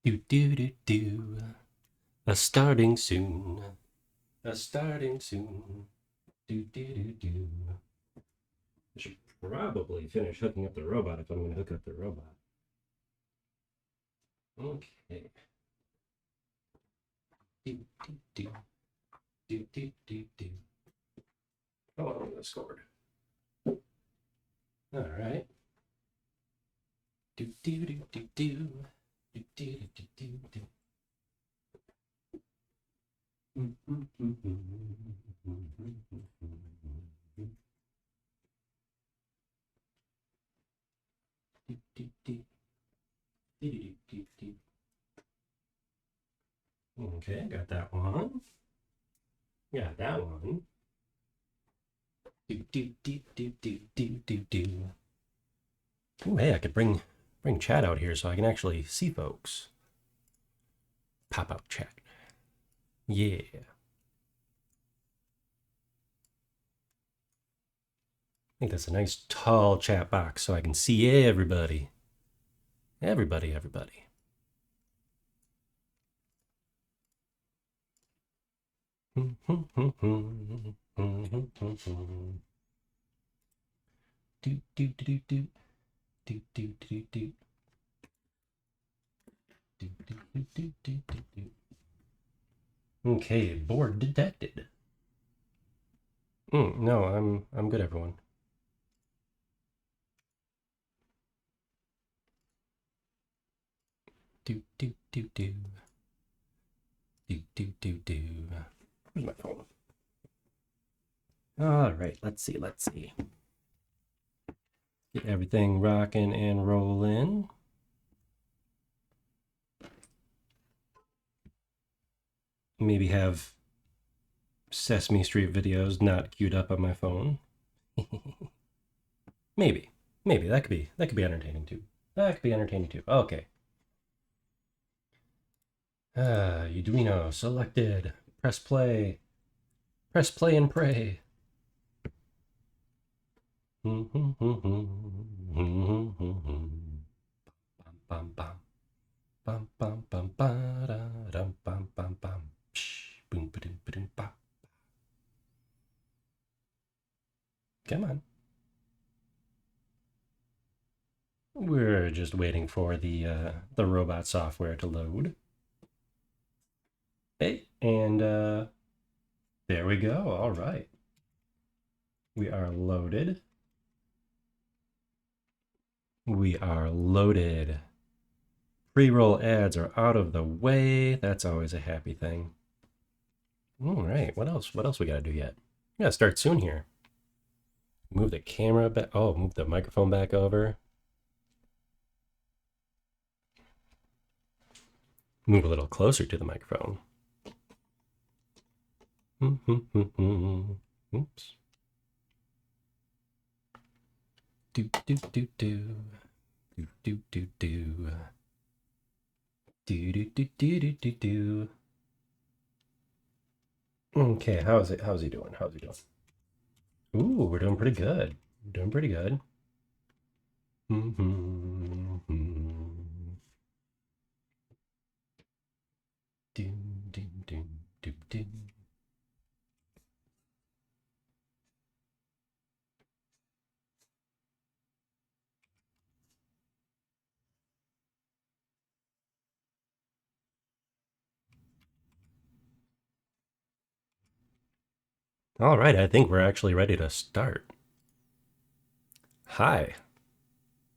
Do do do do. A starting soon. A starting soon. Do do do do. I should probably finish hooking up the robot if I'm going to hook up the robot. Okay. Do do do. Do do do do. Oh, I'm going to score. All right. Do do do do do. Do do do do do. Okay, got that one. Got that one. Do do do do do do do do. Ooh, hey, I could bring chat out here so I can actually see folks. Pop out chat. Yeah. I think that's a nice tall chat box so I can see everybody. Everybody. Do do do do do do do do do do do do do do. Okay, board detected. No, I'm good, everyone. Do do do do do do do do. Where's my phone? All right, let's see. Get everything rocking and rolling. Maybe have Sesame Street videos not queued up on my phone. maybe that could be entertaining too. Okay. Arduino selected. Press play. Press play and pray. Bum, bum, bum. Bum, bum, bum, ba-da-dum, bum, bum, bum. Psh, boom, ba-doom, ba-doom, ba. Come on. We're just waiting for the robot software to load. Hey, and there we go. All right. We are loaded. We are loaded. Pre-roll ads are out of the way. That's always a happy thing. All right. What else? What else we got to do yet? We got to start soon here. Move the camera back. Oh, move the microphone back over. Move a little closer to the microphone. Oops. Do do do do do do do do do do do do do do do. Okay, how's he doing? Ooh, we're doing pretty good. Mm-hmm. Doom, doom, doom, doom, doom. All right, I think we're actually ready to start. Hi,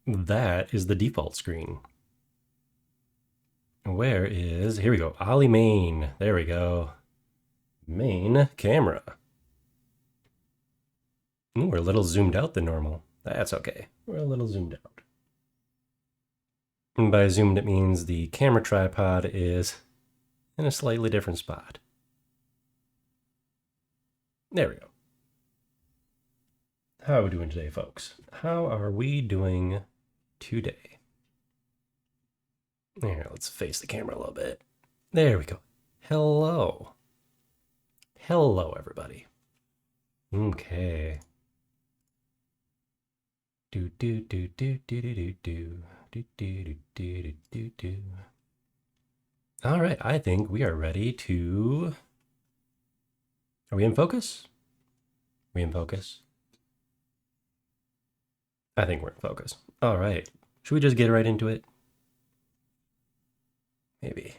that is the default screen. Where is, here we go, Ollie main. There we go. Main camera. Ooh, we're a little zoomed out than normal. That's okay. We're a little zoomed out. And by zoomed, it means the camera tripod is in a slightly different spot. There we go. How are we doing today, folks? How are we doing today? Here, let's face the camera a little bit. There we go. Hello. Hello, everybody. Okay. Do do do do do do do do do do do do do do. All right, I think we are ready to... Are we in focus? We in focus? I think we're in focus. All right. Should we just get right into it? Maybe.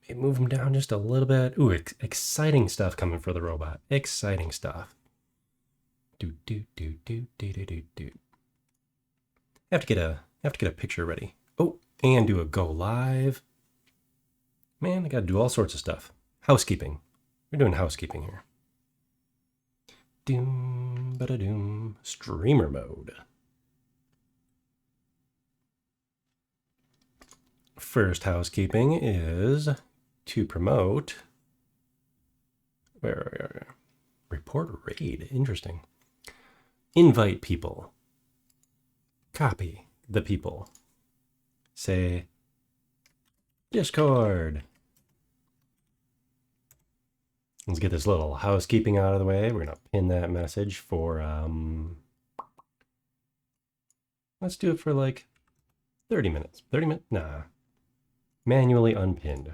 Maybe move him down just a little bit. Ooh, exciting stuff coming for the robot. Exciting stuff. Do do do do do do do do. Have to get a picture ready. Oh, and do a go live. Man, I gotta do all sorts of stuff. Housekeeping. We're doing housekeeping here. Doom, ba-da-doom. Streamer mode. First housekeeping is to promote. Where? Report raid. Interesting. Invite people. Copy the people. Say Discord. Let's get this little housekeeping out of the way. We're going to pin that message for, let's do it for like 30 minutes. 30 minutes? Nah. Manually unpinned.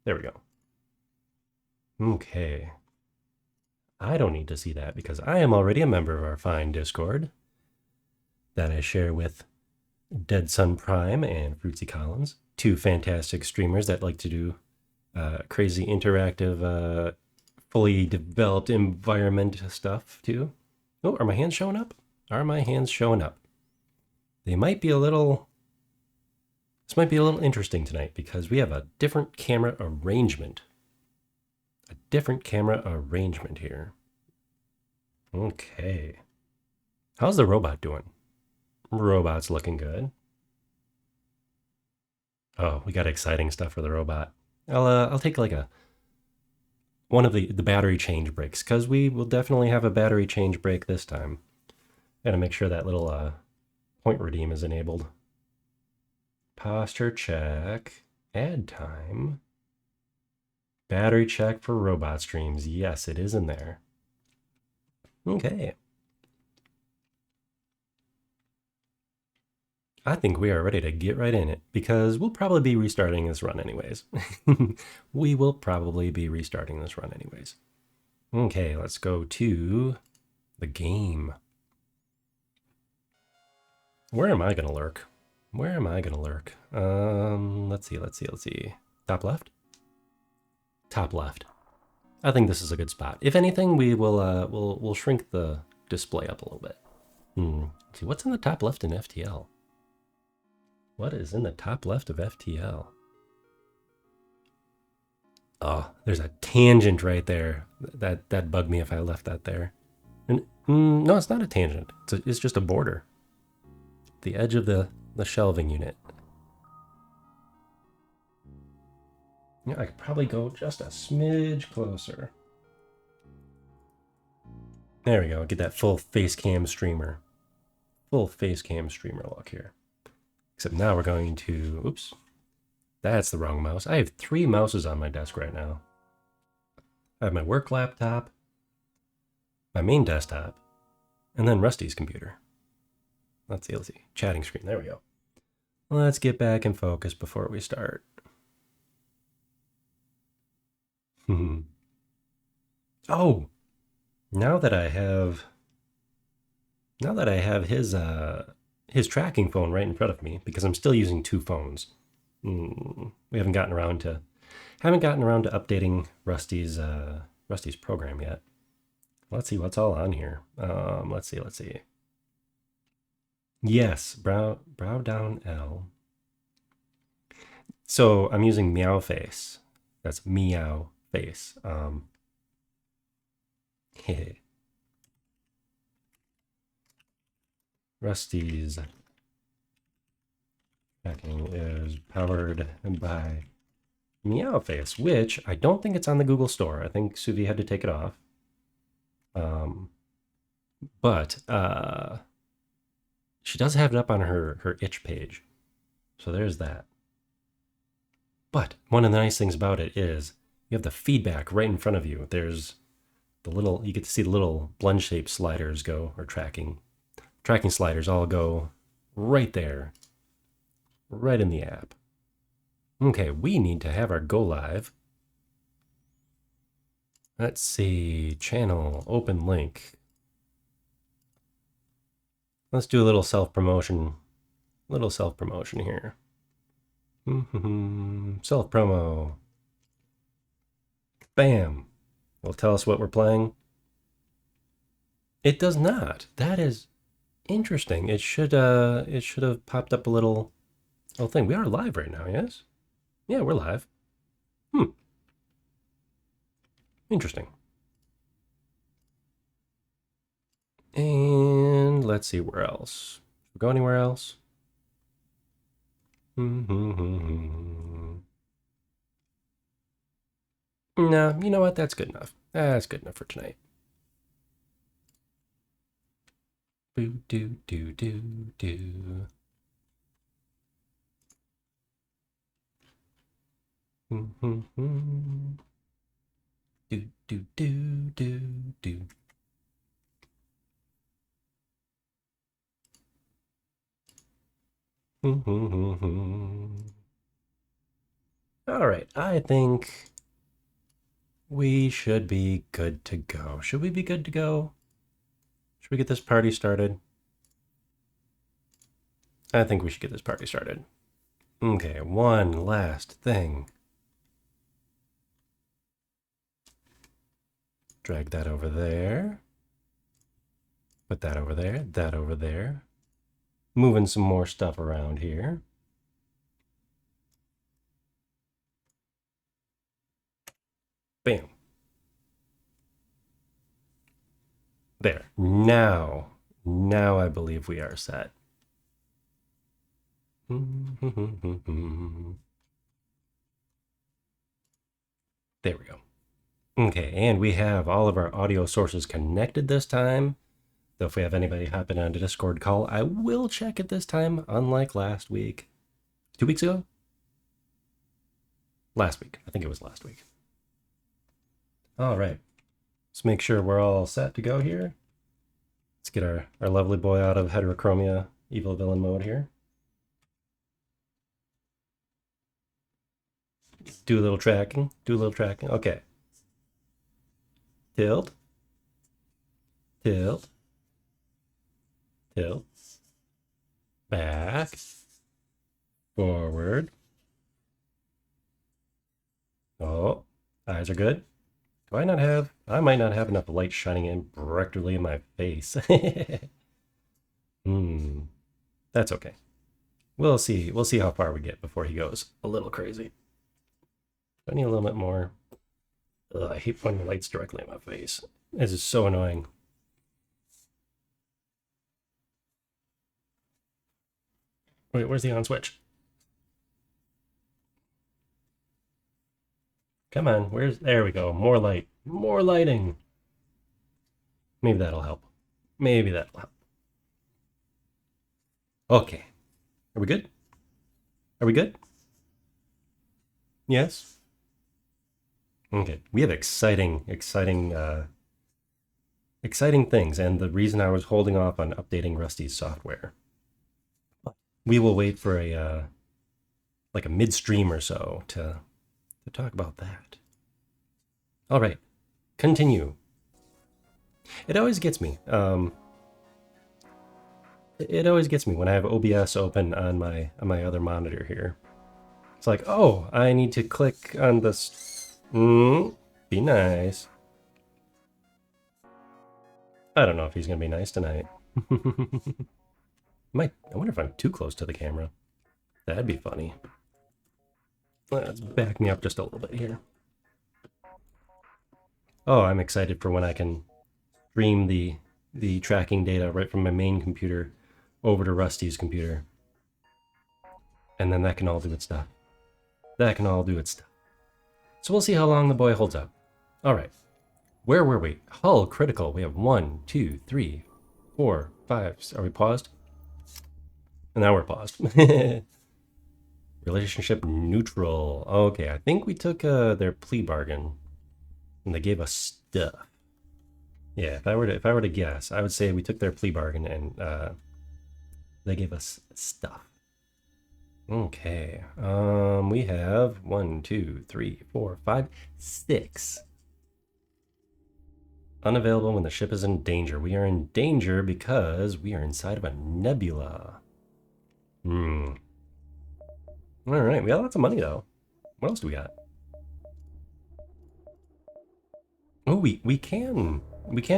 There we go. Okay. I don't need to see that because I am already a member of our fine Discord that I share with Dead Sun Prime and Fruitsy Collins, two fantastic streamers that like to do crazy interactive, fully developed environment stuff too. Oh, are my hands showing up? Are my hands showing up? They might be a little... This might be a little interesting tonight because we have a different camera arrangement. A different camera arrangement here. Okay. How's the robot doing? Robot's looking good. Oh, we got exciting stuff for the robot. I'll take like one of the battery change breaks because we will definitely have a battery change break this time. Gotta make sure that little point redeem is enabled. Posture check. Add time. Battery check for robot streams. Yes, it is in there. Okay. I think we are ready to get right in it because we'll probably be restarting this run anyways. We will probably be restarting this run anyways. Okay, let's go to the game. Where am I going to lurk? Where am I going to lurk? Let's see. Top left? Top left. I think this is a good spot. If anything, we will we'll shrink the display up a little bit. Let's see, what's in the top left in FTL? What is in the top left of FTL? Oh, there's a tangent right there. That bugged me if I left that there. And, no, it's not a tangent. It's just a border. The edge of the shelving unit. Yeah, I could probably go just a smidge closer. There we go. Get that full face cam streamer. Full face cam streamer look here. Except now we're going to... Oops. That's the wrong mouse. I have 3 mouses on my desk right now. I have my work laptop, my main desktop, and then Rusty's computer. Let's see. Chatting screen. There we go. Let's get back in focus before we start. Oh! Now that I have his tracking phone right in front of me, because I'm still using 2 phones. We haven't gotten around to updating Rusty's program yet. Let's see what's all on here. Let's see. Yes, brow down L. So I'm using Meow Face. That's Meow Face. Rusty's tracking is powered by Meow Face, which I don't think it's on the Google Store. I think Suvi had to take it off. But she does have it up on her itch page. So there's that. But one of the nice things about it is you have the feedback right in front of you. There's the little, you get to see the little blend shape sliders go, or tracking sliders all go right there, right in the app. Okay, we need to have our go live. Let's see, channel, open link. Let's do a little self-promotion. Here. Self-promo. Bam. Will tell us what we're playing. It does not. That is interesting. It should have popped up a little thing. We are live right now, yes? Yeah, we're live. Interesting. And let's see where else. Should we go anywhere else? No, you know what? That's good enough. That's good enough for tonight. Boo doo doo doo doo. Do do do do do. All right, I think we should be good to go. Should we be good to go? Should we get this party started? I think we should get this party started. Okay, one last thing. Drag that over there. Put that over there, that over there. Moving some more stuff around here. Bam. There. Now I believe we are set. There we go. Okay, and we have all of our audio sources connected this time. Though if we have anybody hopping on a Discord call, I will check it this time, unlike last week. 2 weeks ago? Last week. I think it was last week. All right. Let's make sure we're all set to go here. Let's get our lovely boy out of heterochromia evil villain mode here. Do a little tracking. Okay. Tilt. Back. Forward. Oh, eyes are good. I might not have enough light shining in directly in my face. That's okay. We'll see how far we get before he goes a little crazy. I need a little bit more. Ugh, I hate pointing lights directly in my face. This is so annoying. Wait, where's the on switch? Come on, there we go. More light. More lighting. Maybe that'll help. Okay. Are we good? Yes? Okay. We have exciting things, and the reason I was holding off on updating Rusty's software. We will wait for a midstream or so to talk about that. All right, continue. It always gets me. It always gets me when I have OBS open on my other monitor here. It's like, oh, I need to click on this. Be nice. I don't know if he's gonna be nice tonight. I wonder if I'm too close to the camera. That'd be funny. Let's back me up just a little bit here. Oh, I'm excited for when I can stream the tracking data right from my main computer over to Rusty's computer. And then that can all do its stuff. So we'll see how long the boy holds up. All right. Where were we? Hull critical. We have 1, 2, 3, 4, 5. Are we paused? And now we're paused. Relationship neutral. Okay, I think we took their plea bargain, and they gave us stuff. Yeah, if I were to guess, I would say we took their plea bargain and they gave us stuff. Okay. We have 1, 2, 3, 4, 5, 6. Unavailable when the ship is in danger. We are in danger because we are inside of a nebula. Hmm. All right. We got lots of money though. What else do we got? Oh, we can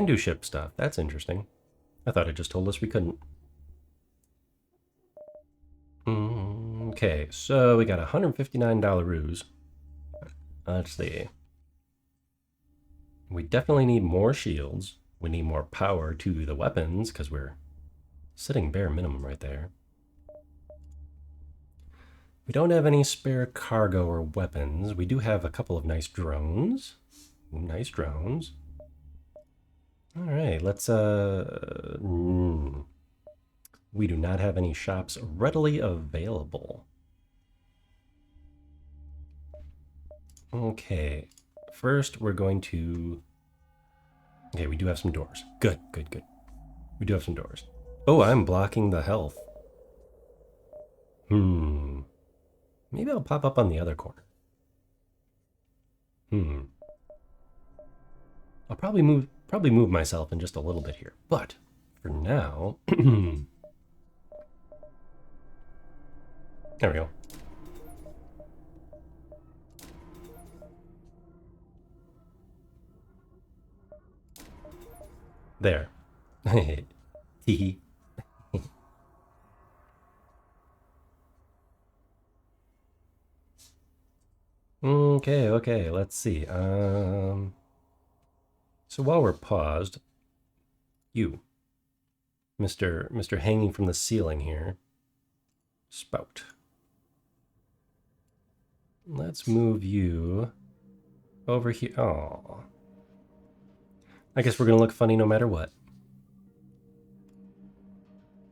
do ship stuff. That's interesting. I thought it just told us we couldn't. Okay, so we got $159 ruse. Let's see. We definitely need more shields. We need more power to the weapons because we're sitting bare minimum right there. We don't have any spare cargo or weapons. We do have a couple of nice drones. Nice drones. All right, let's we do not have any shops readily available. Okay, first we're going to... Okay, we do have some doors. Good, good, good. We do have some doors. Oh, I'm blocking the health. Maybe I'll pop up on the other corner. I'll probably move myself in just a little bit here. But for now, there we go. There. Hee. Okay, let's see. So while we're paused, you, Mr. Hanging from the ceiling here, spout. Let's move you over here. Oh, I guess we're gonna look funny no matter what.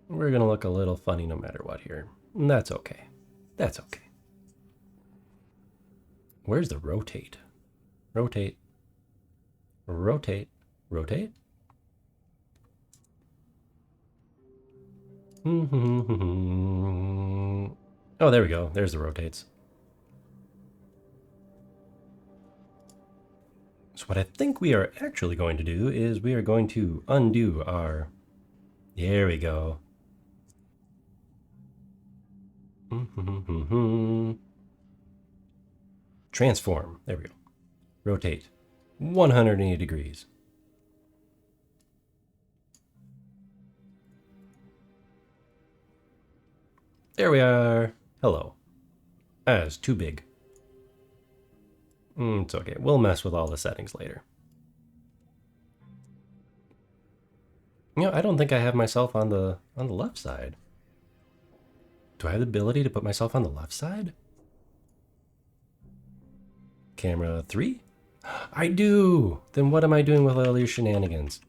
We're gonna look a little funny no matter what here. And that's okay. That's okay. Where's the rotate? Rotate. Rotate. Rotate. Oh, there we go. There's the rotates. So what I think we are actually going to do is we are going to undo our... There we go. Transform. There we go. Rotate. 180 degrees. There we are. Hello. That's too big. It's okay. We'll mess with all the settings later. You know, I don't think I have myself on the left side. Do I have the ability to put myself on the left side? Camera 3? I do! Then what am I doing with all these shenanigans?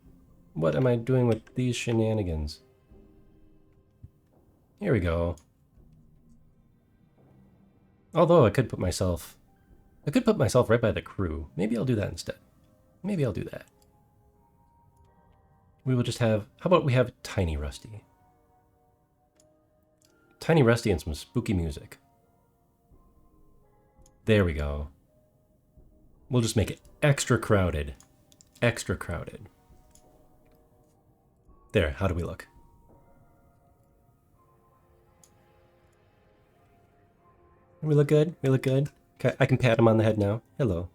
What am I doing with these shenanigans? Here we go. Although I could put myself right by the crew. Maybe I'll do that instead. Maybe I'll do that. We will just have... How about we have Tiny Rusty? Tiny Rusty and some spooky music. There we go. We'll just make it extra crowded. Extra crowded. There, how do we look? We look good? We look good? Okay, I can pat him on the head now. Hello.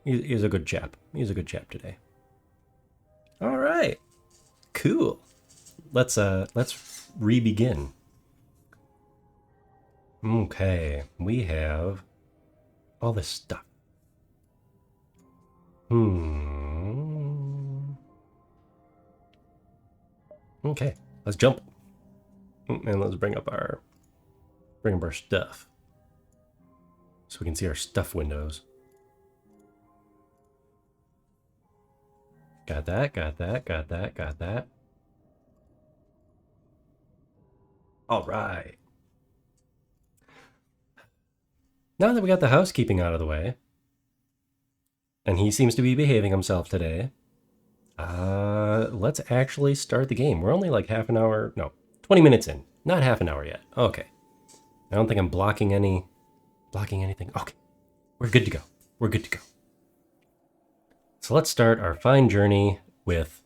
He's a good chap. He's a good chap today. All right. Cool. Let's re-begin. Okay, we have all this stuff. Okay, let's jump. And let's bring up our stuff. So we can see our stuff windows. Got that, got that, got that, got that. All right. Now that we got the housekeeping out of the way, and he seems to be behaving himself today, let's actually start the game. We're only like half an hour, no, 20 minutes in. Not half an hour yet. Okay. I don't think I'm blocking anything. Okay, we're good to go. We're good to go. So let's start our fine journey with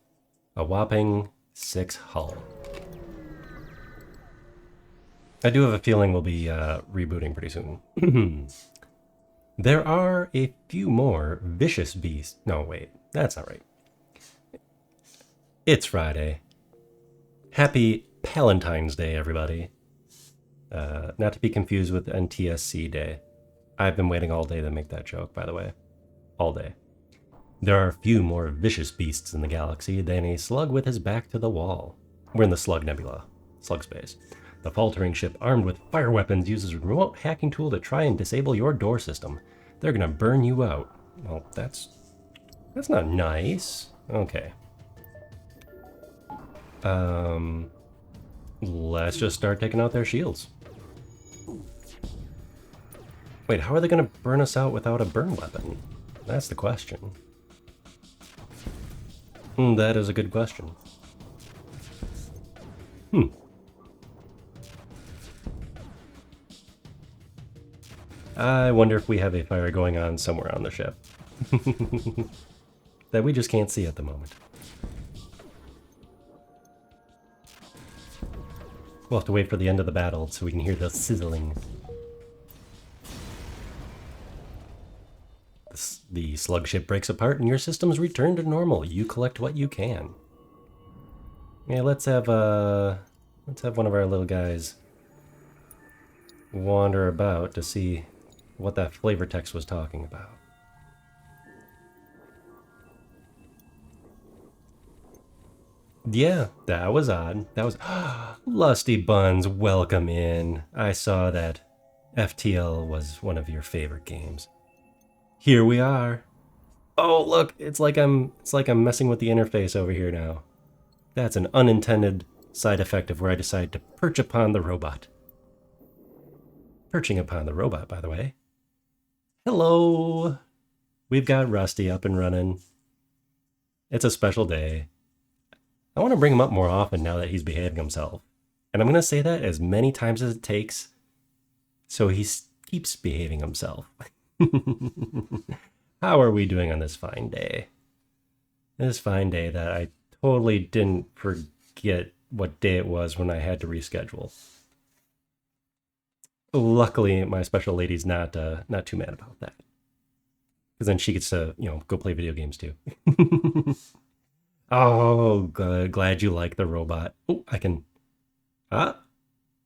a whopping 6 hull. I do have a feeling we'll be rebooting pretty soon. There are a few more vicious beasts. No, wait, that's not right. It's Friday. Happy Palentine's Day, everybody. Not to be confused with NTSC Day. I've been waiting all day to make that joke, by the way. All day. There are few more vicious beasts in the galaxy than a slug with his back to the wall. We're in the Slug Nebula, slug space. The faltering ship, armed with fire weapons, uses a remote hacking tool to try and disable your door system. They're gonna burn you out. Well, that's not nice. Okay. Let's just start taking out their shields. Wait, how are they gonna burn us out without a burn weapon? That's the question. That is a good question. I wonder if we have a fire going on somewhere on the ship. That we just can't see at the moment. We'll have to wait for the end of the battle so we can hear the sizzling. The slug ship breaks apart and your systems return to normal. You collect what you can. Yeah, let's have one of our little guys wander about to see what that flavor text was talking about. Yeah, that was odd. That was Lusty Buns, welcome in. I saw that FTL was one of your favorite games. Here we are. Oh, look, it's like I'm messing with the interface over here now. That's an unintended side effect of where I decided to perch upon the robot. Perching upon the robot, by the way. Hello. We've got Rusty up and running. It's a special day. I want to bring him up more often now that he's behaving himself. And I'm going to say that as many times as it takes so he keeps behaving himself. How are we doing on this fine day? This fine day that I totally didn't forget what day it was when I had to reschedule. Luckily, my special lady's not too mad about that. Because then she gets to, go play video games too. Oh, good. Glad you like the robot. Oh, I can.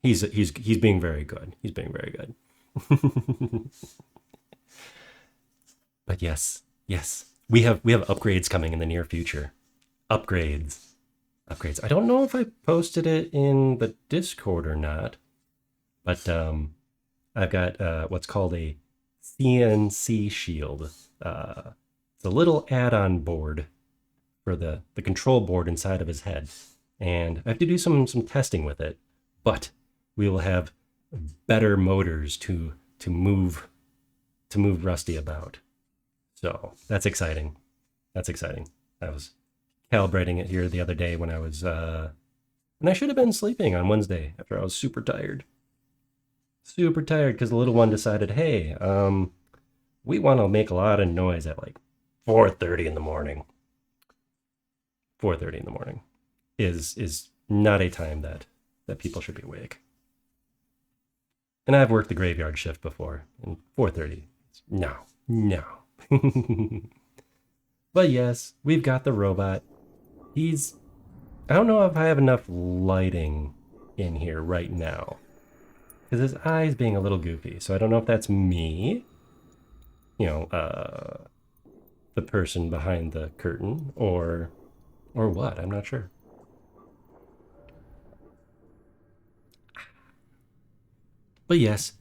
He's being very good. He's being very good. But yes, we have upgrades coming in the near future. Upgrades. I don't know if I posted it in the Discord or not, but I've got what's called a CNC shield. It's a little add-on board for the control board inside of his head, and I have to do some testing with it. But we will have better motors to move Rusty about. So that's exciting. I was calibrating it here the other day when I was when I should have been sleeping on Wednesday after I was super tired because the little one decided, hey, we want to make a lot of noise at like 4:30 in the morning. 4:30 in the morning is not a time that people should be awake. And I've worked the graveyard shift before, and 4:30, no. But yes, we've got the robot. I don't know if I have enough lighting in here right now, because his eye's being a little goofy, so I don't know if that's me, the person behind the curtain, or what, I'm not sure. But yes,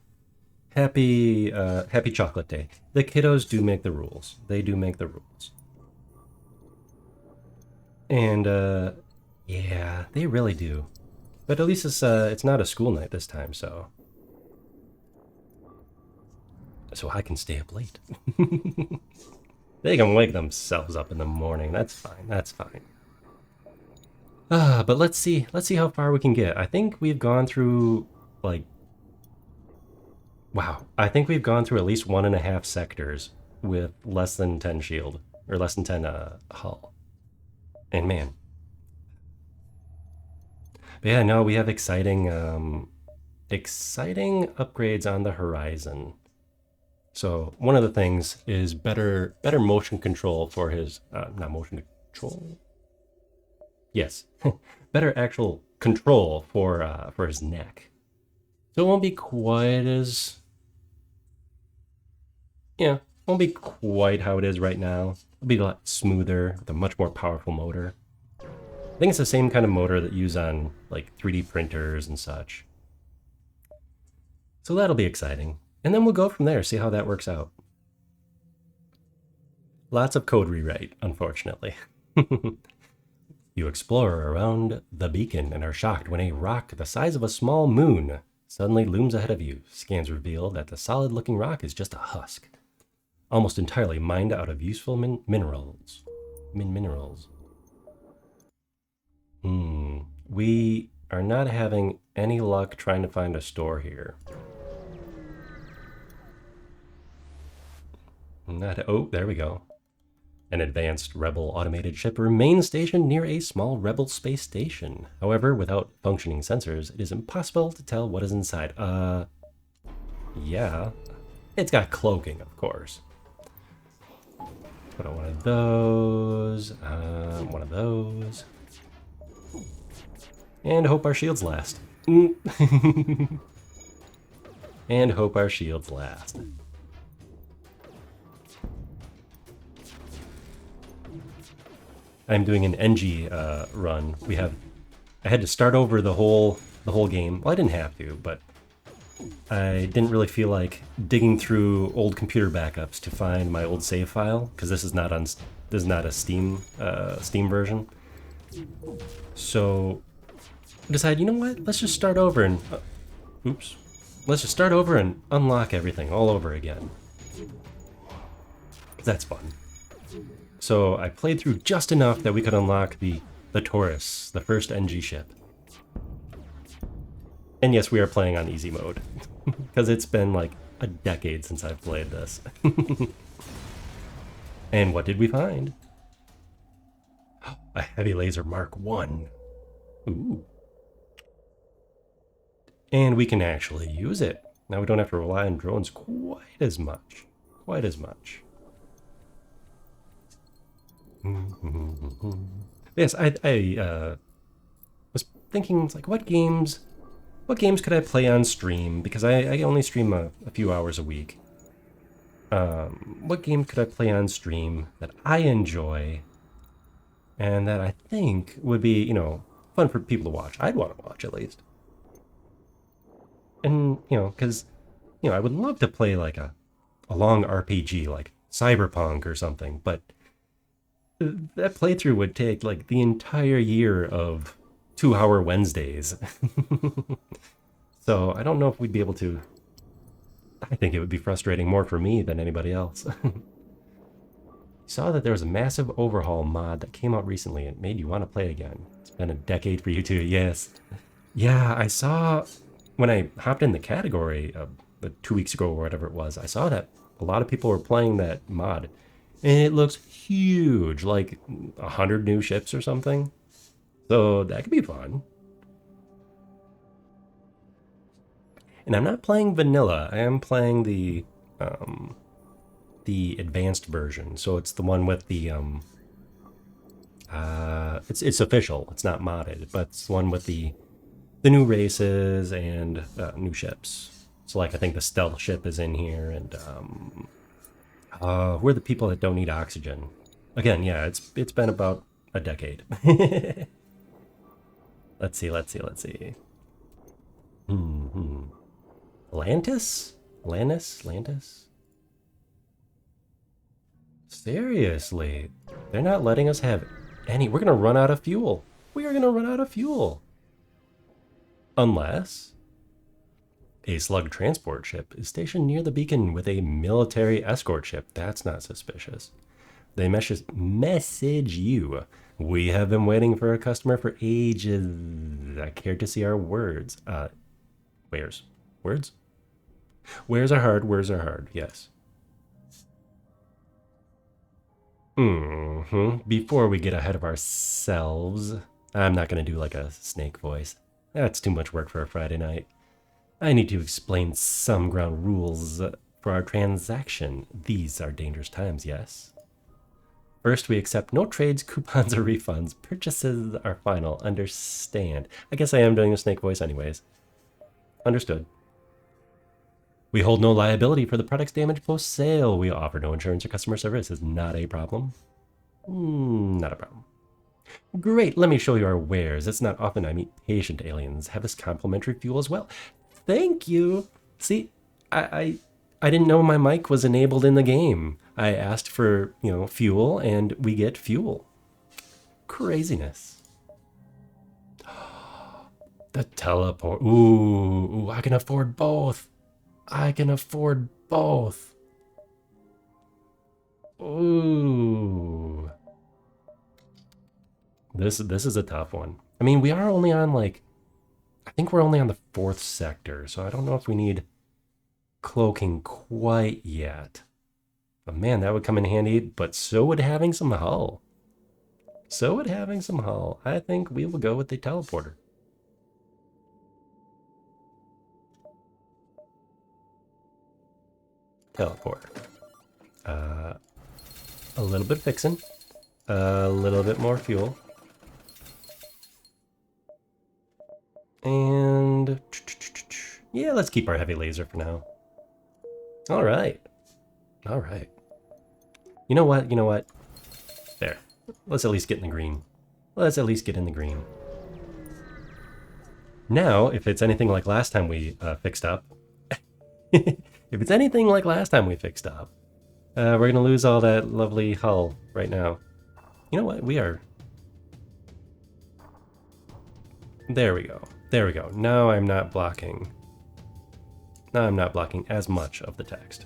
happy chocolate day. The kiddos do make the rules. They do make the rules. And yeah, they really do. But at least it's not a school night this time, so I can stay up late. They can wake themselves up in the morning. That's fine. But let's see how far we can get. I think we've gone through like Wow, I think we've gone through at least 1.5 sectors with less than 10 shield, or less than 10 hull. And man, but yeah, no, we have exciting upgrades on the horizon. So one of the things is better motion control for his not motion control. Yes, better actual control for his neck. So it won't be quite as yeah, won't be quite how it is right now. It'll be a lot smoother with a much more powerful motor. I think it's the same kind of motor that you use on like 3D printers and such. So that'll be exciting. And then we'll go from there, see how that works out. Lots of code rewrite, unfortunately. You explore around the beacon and are shocked when a rock the size of a small moon suddenly looms ahead of you. Scans reveal that the solid looking rock is just a husk, almost entirely mined out of useful minerals. Minerals. We are not having any luck trying to find a store here. Oh, there we go. An advanced Rebel automated ship remains stationed near a small Rebel space station. However, without functioning sensors, it is impossible to tell what is inside. Yeah. It's got cloaking, of course. Put on one of those. One of those. And hope our shields last. And hope our shields last. I'm doing an NG run. I had to start over the whole game. Well, I didn't have to, but I didn't really feel like digging through old computer backups to find my old save file because this is not a Steam version. So I decided, you know what? Let's just start over and let's just start over and unlock everything all over again. That's fun. So I played through just enough that we could unlock the Taurus, the first NG ship. And yes, we are playing on easy mode, because it's been like a decade since I've played this. And what did we find? A heavy laser Mark 1. Ooh. And we can actually use it. Now we don't have to rely on drones quite as much. Quite as much. Yes, I was thinking, like, what games could I play on stream? Because I only stream a few hours a week. What game could I play on stream that I enjoy and that I think would be, fun for people to watch? I'd want to watch at least. And, because, I would love to play like a long RPG like Cyberpunk or something, but that playthrough would take like the entire year of 2-hour Wednesdays. So I don't know if we'd be able to. I think it would be frustrating more for me than anybody else. Saw that there was a massive overhaul mod that came out recently. It made you want to play again. It's been a decade for you too. Yes. Yeah, I saw when I hopped in the category 2 weeks ago or whatever it was, I saw that a lot of people were playing that mod. And it looks huge, like 100 new ships or something. So that could be fun. And I'm not playing vanilla. I am playing the advanced version. So it's the one with the it's official. It's not modded, but it's the one with the new races and new ships. So like I think the stealth ship is in here, and who are the people that don't need oxygen? Again, yeah, it's been about a decade. Let's see. Lantis? Lantis? Seriously, they're not letting us have any. We're gonna run out of fuel. We are gonna run out of fuel. Unless a slug transport ship is stationed near the beacon with a military escort ship. That's not suspicious. They message you. We have been waiting for a customer for ages. I care to see our words. Where's words? Where's our hard? Where's our hard? Yes. Before we get ahead of ourselves, I'm not going to do like a snake voice. That's too much work for a Friday night. I need to explain some ground rules for our transaction. These are dangerous times, yes? First, we accept no trades, coupons, or refunds. Purchases are final. Understand. I guess I am doing a snake voice anyways. Understood. We hold no liability for the product's damage post-sale. We offer no insurance or customer service. Is not a problem. Not a problem. Great, let me show you our wares. It's not often I meet patient aliens. Have this complimentary fuel as well. Thank you. See, I didn't know my mic was enabled in the game. I asked for, fuel, and we get fuel. Craziness. The teleport. Ooh, I can afford both. I can afford both. Ooh. This is a tough one. I mean, we are only on I think we're only on the 4th sector, so I don't know if we need cloaking quite yet. But man, that would come in handy, but so would having some hull. So would having some hull. I think we will go with the teleporter. Teleporter. A little bit fixing. A little bit more fuel. And yeah, let's keep our heavy laser for now. All right. All right. You know what? You know what? There. Let's at least get in the green. Let's at least get in the green. Now, if it's anything like last time we fixed up, if it's anything like last time we fixed up, we're going to lose all that lovely hull right now. You know what? We are... There we go. There we go. Now I'm not blocking. Now I'm not blocking as much of the text.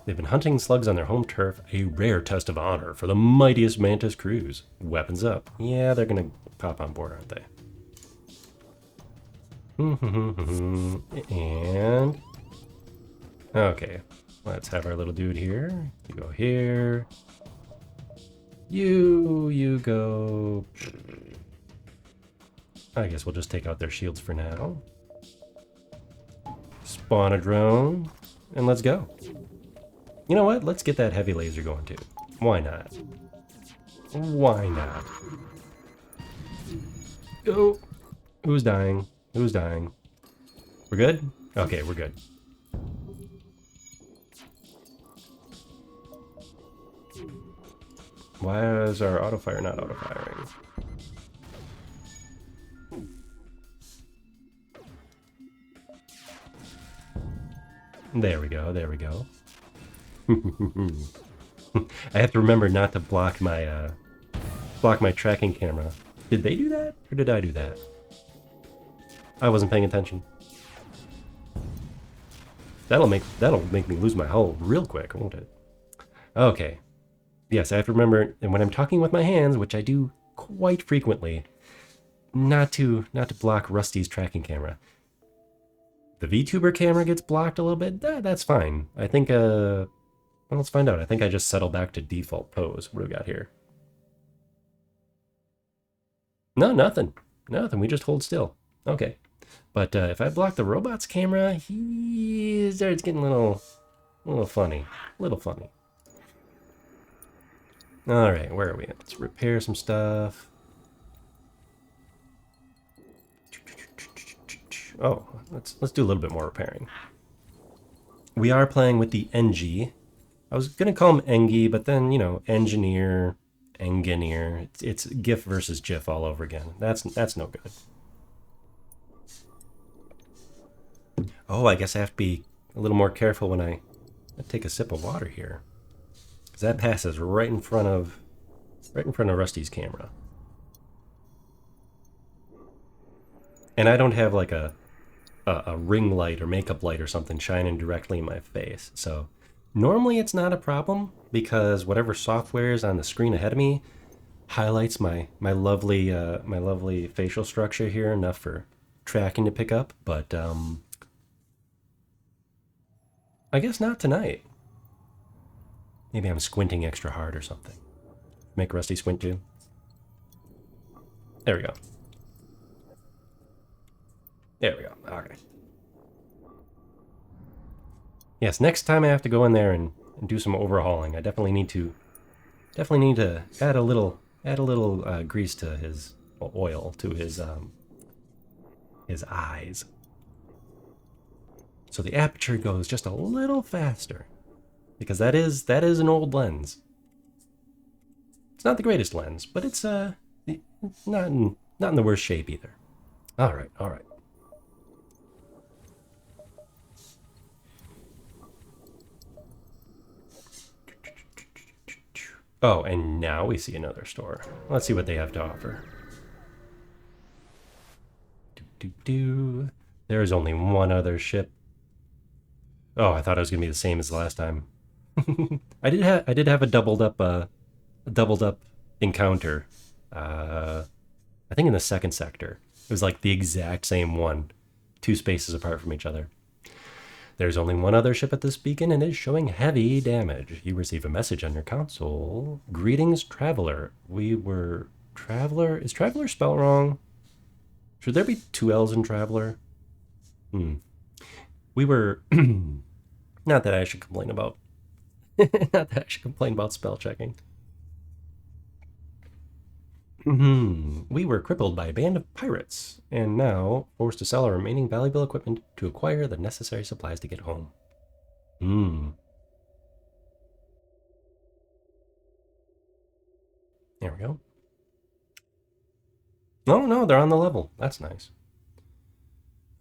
They've been hunting slugs on their home turf, a rare test of honor for the mightiest Mantis crews. Weapons up. Yeah, they're gonna pop on board, aren't they? And... okay, let's have our little dude here. You go here. You go... I guess we'll just take out their shields for now. Spawn a drone, and let's go. You know what? Let's get that heavy laser going too. Why not? Why not? Go. Who's dying? Who's dying? We're good? Okay, we're good. Why is our autofire not autofiring? There we go, there we go. I have to remember not to block my tracking camera. Did they do that, or did I do that? I wasn't paying attention. That'll make me lose my hull real quick, won't it? Okay. Yes, I have to remember, and when I'm talking with my hands, which I do quite frequently, not to block Rusty's tracking camera. The VTuber camera gets blocked a little bit. That's fine. I think well, let's find out. I think I just settle back to default pose. What do we got here? No, nothing. Nothing. We just hold still. Okay. But if I block the robot's camera, he starts getting a little funny. A little funny. All right, where are we at? Let's repair some stuff. Oh, let's do a little bit more repairing. We are playing with the NG. I was gonna call him Engi, but then engineer, engineer. It's GIF versus GIF all over again. That's no good. Oh, I guess I have to be a little more careful when I take a sip of water here. That passes right in front of Rusty's camera. And I don't have like a ring light or makeup light or something shining directly in my face. So normally it's not a problem because whatever software is on the screen ahead of me highlights my lovely facial structure here enough for tracking to pick up, but I guess not tonight. Maybe I'm squinting extra hard or something. Make Rusty squint too. There we go. There we go. Okay. Yes, next time I have to go in there and do some overhauling, I definitely need to add a little grease to his oil to his eyes, so the aperture goes just a little faster, because that is an old lens. It's not the greatest lens, but it's not in the worst shape either. All right, all right. Oh, and now we see another store. Let's see what they have to offer. There is only one other ship. Oh, I thought it was gonna be the same as the last time. I did have a doubled up encounter. I think in the second sector. It was like the exact same one, 2 spaces apart from each other. There's only one other ship at this beacon and it is showing heavy damage. You receive a message on your console. Greetings, Traveler. We were... Traveler? Is Traveler spelled wrong? Should there be 2 L's in Traveler? We were... Not that I should complain about... Not that I should complain about spell checking. We were crippled by a band of pirates, and now forced to sell our remaining valuable equipment to acquire the necessary supplies to get home. There we go. No, they're on the level. That's nice.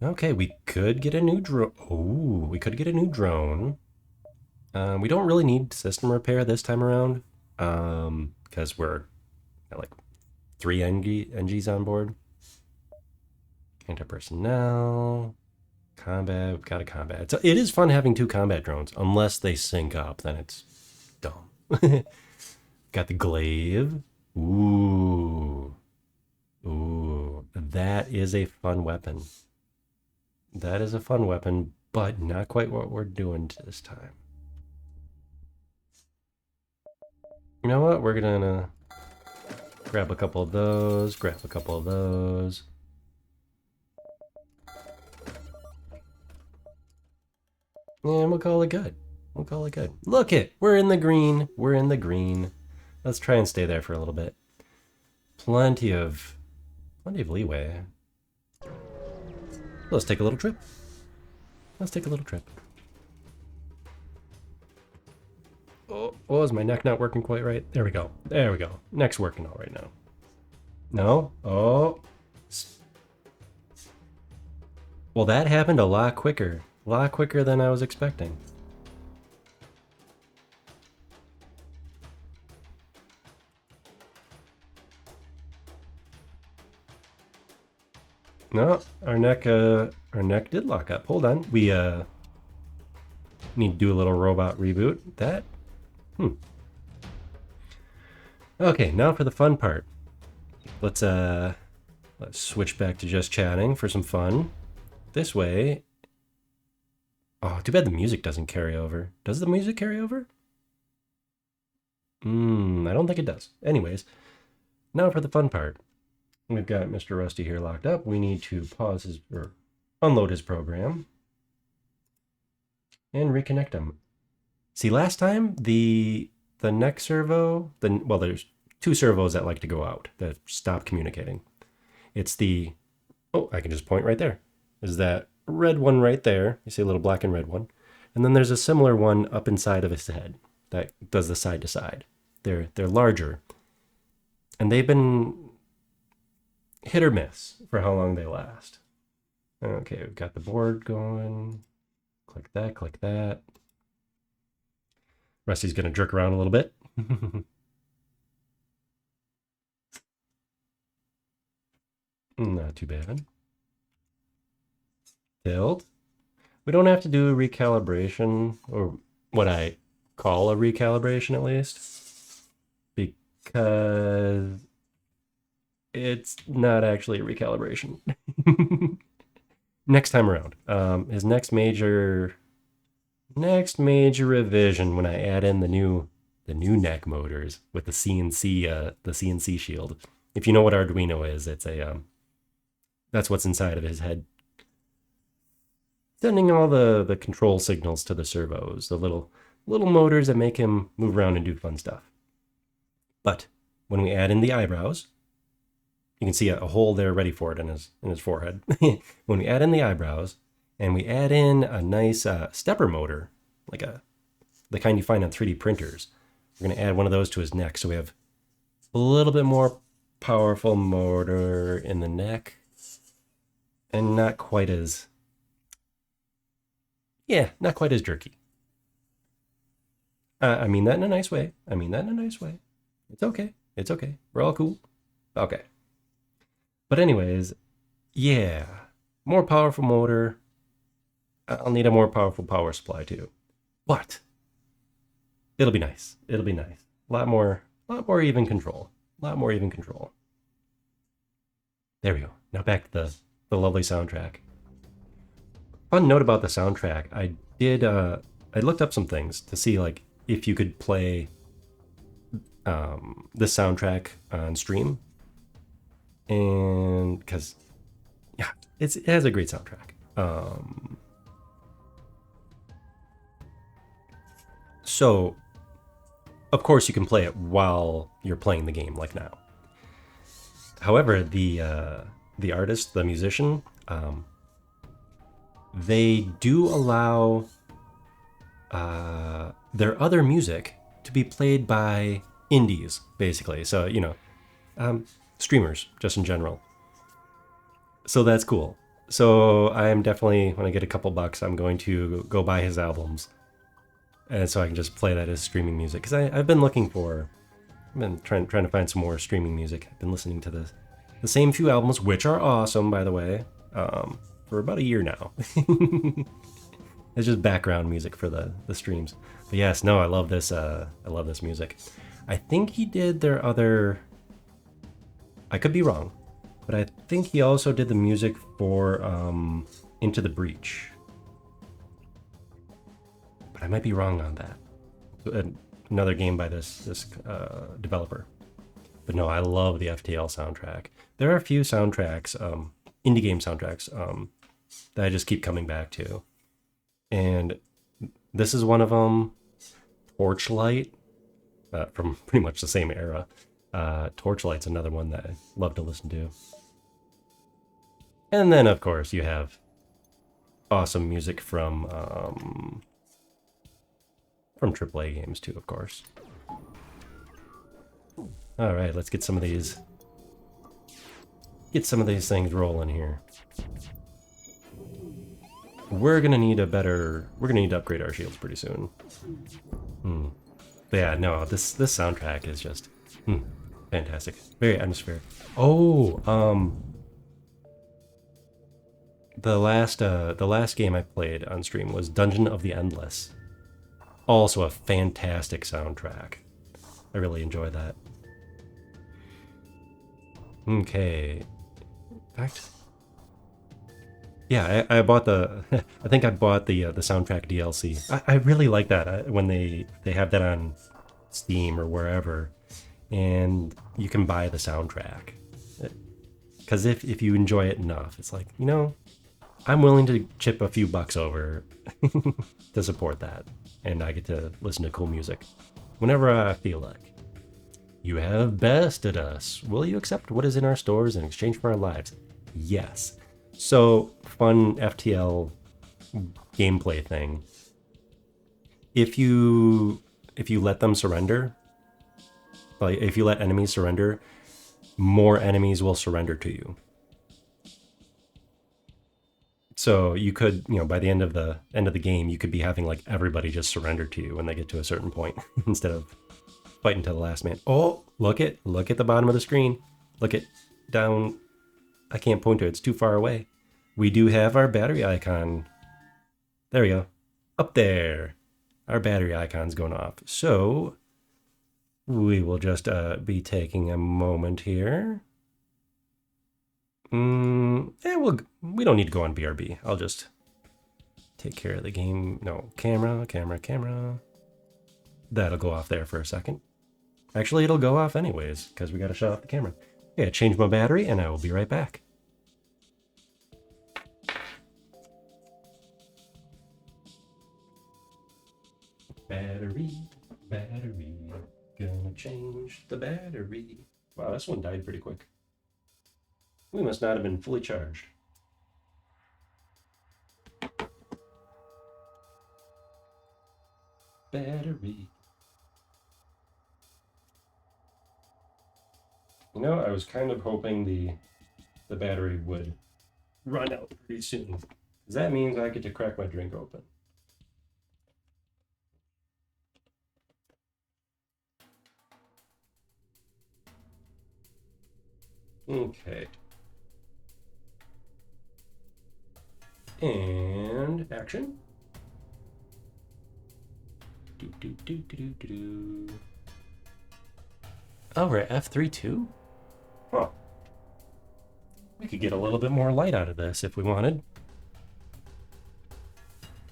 Okay, we could get a new drone. Oh, we could get a new drone. We don't really need system repair this time around, because we're at like 3 NGs on board. Anti-personnel, combat. We've got a combat. It is fun having 2 combat drones, unless they sync up, then it's dumb. Got the glaive. Ooh, that is a fun weapon. That is a fun weapon, but not quite what we're doing this time. You know what? We're gonna grab a couple of those, grab a couple of those. And we'll call it good. We'll call it good. Look it! We're in the green. We're in the green. Let's try and stay there for a little bit. Plenty of leeway. Let's take a little trip. Let's take a little trip. Oh, is my neck not working quite right? There we go. There we go. Neck's working all right now. No? Oh. Well, that happened a lot quicker. A lot quicker than I was expecting. No, our neck did lock up. Hold on. We need to do a little robot reboot. That Okay, now for the fun part. Let's switch back to just chatting for some fun. This way. Oh, too bad the music doesn't carry over. Does the music carry over? I don't think it does. Anyways, now for the fun part. We've got Mr. Rusty here locked up. We need to pause his, or unload his program and reconnect him. See, last time the neck servo, well, there's 2 servos that like to go out, that stop communicating. It's the, oh, I can just point right there. There's that red one right there. You see a little black and red one. And then there's a similar one up inside of his head that does the side to side. They're larger. And they've been hit or miss for how long they last. Okay, we've got the board going. Click that, click that. Rusty's going to jerk around a little bit. Not too bad. Tilt. We don't have to do a recalibration, or what I call a recalibration at least, because it's not actually a recalibration. next time around. His next major revision when I add in the new neck motors with the CNC shield. If you know what Arduino is, it's a that's what's inside of his head, sending all the control signals to the servos, the little motors that make him move around and do fun stuff. But when we add in the eyebrows, you can see a hole there ready for it in his forehead. When we add in the eyebrows and we add in a nice stepper motor, like the kind you find on 3D printers, we're going to add one of those to his neck. So we have a little bit more powerful motor in the neck and not quite as jerky. I mean that in a nice way. It's okay. It's okay. We're all cool. Okay. But anyways, yeah, more powerful motor. I'll need a more powerful power supply too. But it'll be nice. It'll be nice. A lot more even control. A lot more even control. There we go. Now back to the lovely soundtrack. Fun note about the soundtrack. I looked up some things to see like if you could play this soundtrack on stream, and because yeah, it has a great soundtrack. So of course you can play it while you're playing the game, like now. However, the artist, the musician, they do allow their other music to be played by indies, basically. So, streamers, just in general. So that's cool. So I am definitely, when I get a couple bucks, I'm going to go buy his albums. And so I can just play that as streaming music. Because I've been trying to find some more streaming music. I've been listening to the same few albums, which are awesome, by the way, for about a year now. It's just background music for the streams. But yes, no, I love this music. I think he did their other... I could be wrong, but I think he also did the music for Into the Breach. But I might be wrong on that. Another game by this developer. But no, I love the FTL soundtrack. There are a few soundtracks, indie game soundtracks, that I just keep coming back to. And this is one of them. Torchlight, from pretty much the same era. Torchlight's another one that I love to listen to. And then, of course, you have awesome music from AAA games too, of course. All right, let's get some of these things rolling here. We're gonna need to upgrade our shields pretty soon. But yeah, no, this soundtrack is just fantastic. Very atmospheric. Oh, the last game I played on stream was Dungeon of the Endless. Also a fantastic soundtrack. I really enjoy that. Okay. In fact, yeah, I bought I think I bought the soundtrack DLC. I really like that when they have that on Steam or wherever, and you can buy the soundtrack. Because if you enjoy it enough, it's like, I'm willing to chip a few bucks over to support that, and I get to listen to cool music whenever I feel like. You have bested us. Will you accept what is in our stores in exchange for our lives? Yes. So, fun FTL gameplay thing. If you let them surrender, like if you let enemies surrender, more enemies will surrender to you. So you could, by the end of the game, you could be having like everybody just surrender to you when they get to a certain point instead of fighting to the last man. Oh, look at the bottom of the screen. Look at down. I can't point to it. It's too far away. We do have our battery icon. There we go. Up there. Our battery icon's going off. So we will just be taking a moment here. And we'll we don't need to go on BRB. I'll just take care of the game. No, camera. That'll go off there for a second. Actually, it'll go off anyways, because we got to shut off the camera. Okay, change my battery, and I will be right back. Battery, gonna change the battery. Wow, this one died pretty quick. We must not have been fully charged. Battery. You know, I was kind of hoping the battery would run out pretty soon. Because that means I get to crack my drink open. Okay. And action. Oh, we're at F3 too? Huh. We could get a little bit more light out of this if we wanted.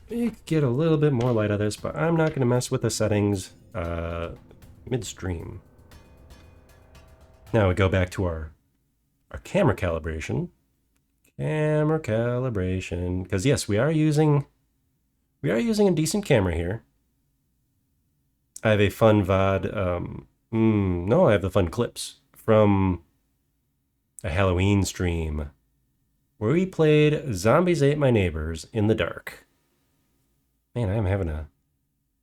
We could get a little bit more light out of this, but I'm not going to mess with the settings midstream. Now we go back to our camera calibration. Because yes, we are using a decent camera here. I have a fun VOD. No, I have the fun clips from a Halloween stream where we played Zombies Ate My Neighbors in the dark. Man, I'm having a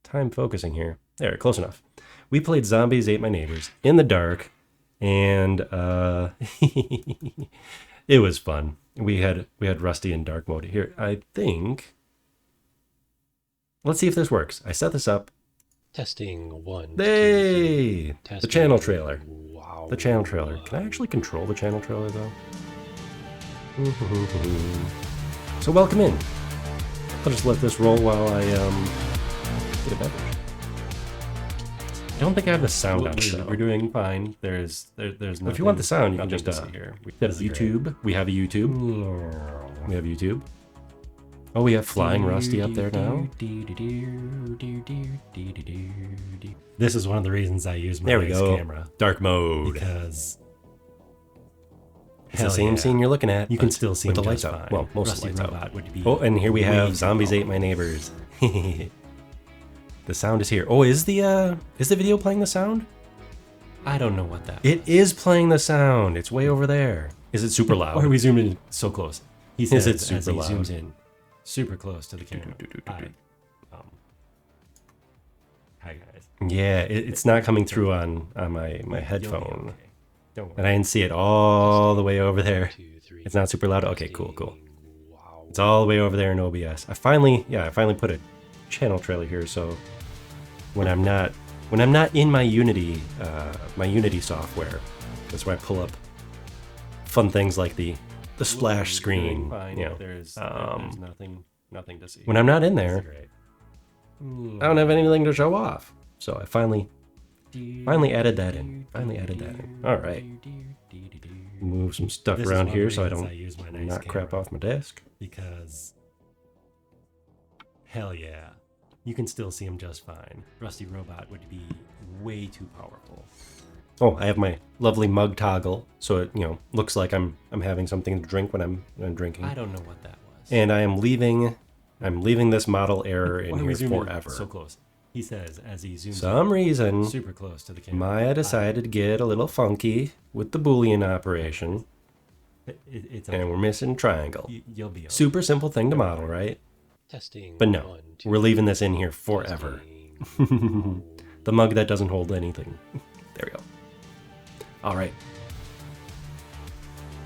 time focusing here. There, close enough. We played Zombies Ate My Neighbors in the dark, and it was fun. We had Rusty in dark mode here. I think. Let's see if this works. I set this up. Testing 1. Hey! Testing. The channel trailer. Wow. The channel trailer. Can I actually control the channel trailer though? So welcome in. I'll just let this roll while I get a beverage. I don't think I have the sound on it. We're doing fine. There's nothing. If you want the sound, you can just see here. We have YouTube. We have a YouTube. We have YouTube. Oh, we have Flying Rusty up there now. This is one of the reasons I use my camera. Dark mode. Because it's the same scene you're looking at. You can still see with the lights out. Well, most of the lights out. Oh, and here we have Zombies Ate My Neighbors. The sound is here. Oh, is the video playing the sound? I don't know what that. It is playing the sound. It's way over there. Is it super loud? Or are we zoomed in so close? He says it's super loud. He zooms in super close to the camera. Hi guys. Yeah, it's not coming through on my headphone. Okay. Don't worry. And I didn't see it all the way over there. It's not super loud. Okay, cool. It's all the way over there in OBS. I finally put a channel trailer here, so when I'm not in my Unity software, that's where I pull up fun things like the splash screen. You know, there's nothing to see. When I'm not in there, I don't have anything to show off. So I finally added that in. All right. Move some stuff around here so I don't knock crap off my desk. Because hell yeah, you can still see him just fine. Rusty Robot would be way too powerful. Oh, I have my lovely mug toggle, so it looks like I'm having something to drink when I'm drinking. I don't know what that was. And I'm leaving this model error in here forever. So close. He says as he zooms some reason super close to the camera. Maya decided to get a little funky with the Boolean operation. It's okay. And we're missing triangle. You'll be okay. Super simple thing to model, right? Testing. But no, we're leaving this in here forever. The mug that doesn't hold anything. There we go. All right.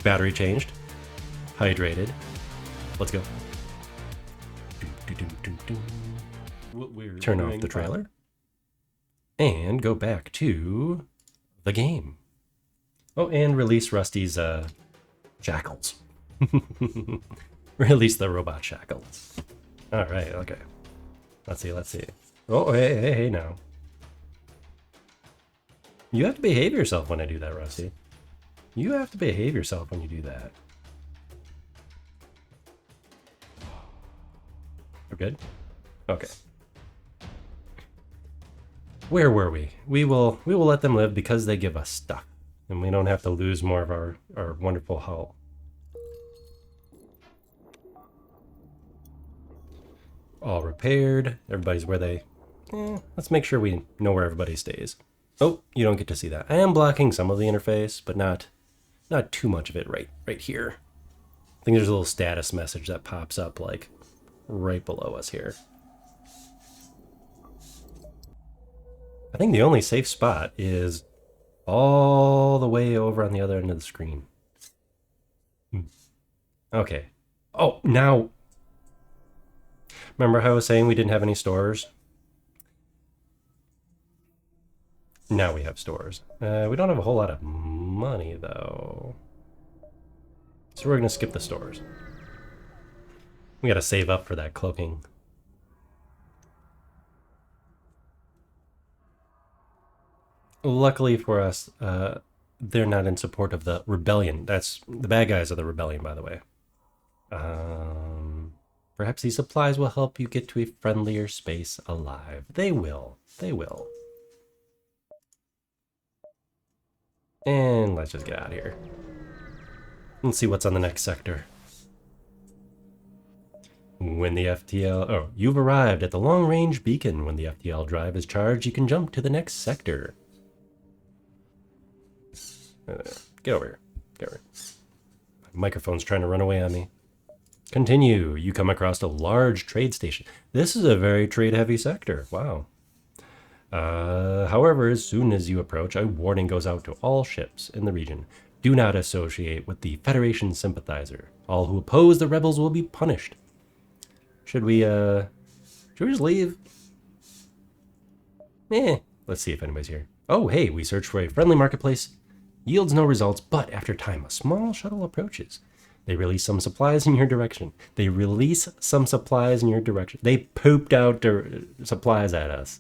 Battery changed. Hydrated. Let's go. Turn off the trailer. And go back to the game. Oh, and release Rusty's shackles. Release the robot shackles. All right, okay. Let's see. Oh, hey now. You have to behave yourself when I do that, Rusty. You have to behave yourself when you do that. We're good? Okay. Where were we? We will let them live because they give us stuff. And we don't have to lose more of our wonderful hull. All repaired. Everybody's where they... let's make sure we know where everybody stays. Oh, you don't get to see that. I am blocking some of the interface, but not too much of it right here. I think there's a little status message that pops up like right below us here. I think the only safe spot is all the way over on the other end of the screen. Okay. Oh, now... Remember how I was saying we didn't have any stores? Now we have stores. We don't have a whole lot of money, though. So we're going to skip the stores. We got to save up for that cloaking. Luckily for us, they're not in support of the rebellion. That's the bad guys are the rebellion, by the way. Perhaps these supplies will help you get to a friendlier space alive. They will. They will. And let's just get out of here. Let's see what's on the next sector. When the FTL... Oh, you've arrived at the long-range beacon. When the FTL drive is charged, you can jump to the next sector. Get over here. Get over here. My microphone's trying to run away on me. Continue. You come across a large trade station. This is a very trade-heavy sector. Wow. However, as soon as you approach, a warning goes out to all ships in the region. Do not associate with the Federation sympathizer. All who oppose the rebels will be punished. Should we just leave? Let's see if anybody's here. Oh, hey, we searched for a friendly marketplace. Yields no results, but after time, a small shuttle approaches. They release some supplies in your direction. They pooped out supplies at us.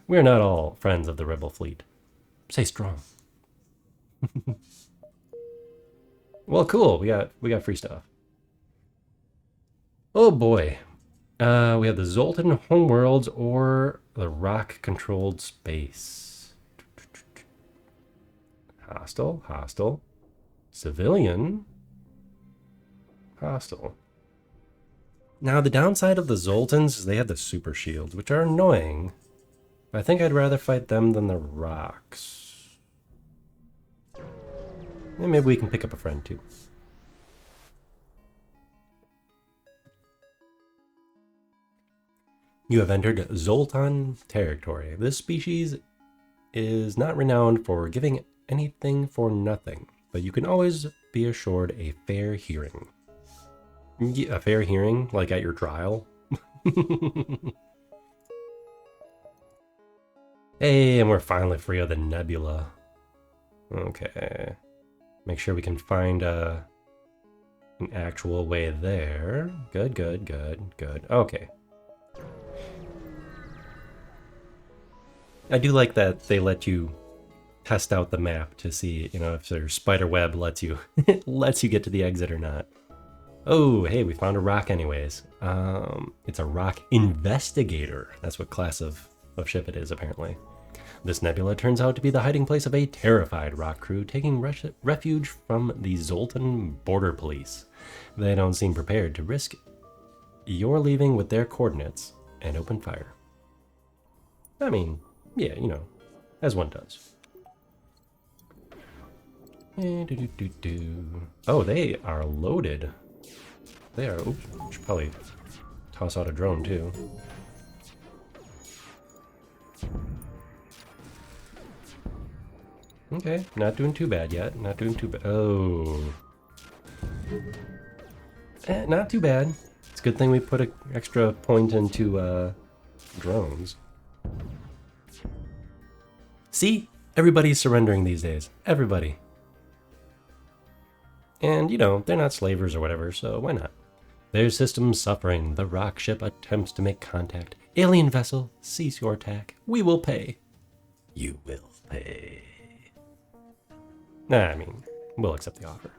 We're not all friends of the rebel fleet. Stay strong. Well, cool. We got free stuff. Oh boy. We have the Zoltan homeworlds or the rock-controlled space. Hostile, hostile. Civilian. Hostile. Now, the downside of the Zoltans is they have the super shields, which are annoying. I think I'd rather fight them than the rocks. And maybe we can pick up a friend, too. You have entered Zoltan territory. This species is not renowned for giving anything for nothing, but you can always be assured a fair hearing. A fair hearing? Like at your trial? Hey, and we're finally free of the nebula. Okay. Make sure we can find an actual way there. Good, good, good, good. Okay. I do like that they let you test out the map to see, if their spider web lets you lets you get to the exit or not. Oh, hey, we found a rock anyways. It's a rock investigator. That's what class of ship it is, apparently. This nebula turns out to be the hiding place of a terrified rock crew taking refuge from the Zoltan border police. They don't seem prepared to risk your leaving with their coordinates and open fire. I mean, yeah, as one does. Oh, they are loaded. They are... Oops, should probably toss out a drone, too. Okay, not doing too bad yet. Not doing too bad. Oh. Not too bad. It's a good thing we put an extra point into drones. See? Everybody's surrendering these days. Everybody. And, they're not slavers or whatever, so why not? Their system's suffering. The rock ship attempts to make contact. Alien vessel, cease your attack. We will pay. You will pay. Nah, I mean, we'll accept the offer.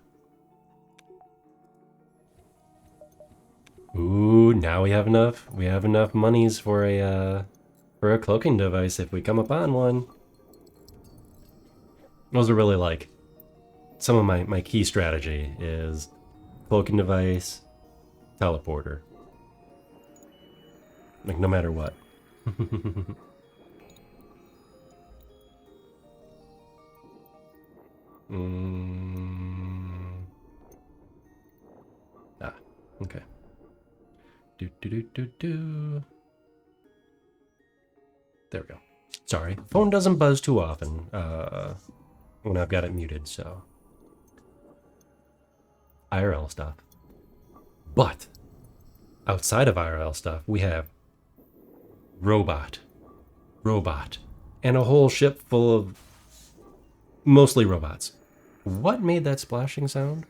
Ooh, Now we have enough. We have enough monies for a cloaking device if we come upon one. Those are really like some of my key strategy is cloaking device, teleporter. Like no matter what. Ah, okay. There we go. Sorry, phone doesn't buzz too often when I've got it muted, so. IRL stuff. But outside of IRL stuff, we have robot, and a whole ship full of mostly robots. What made that splashing sound?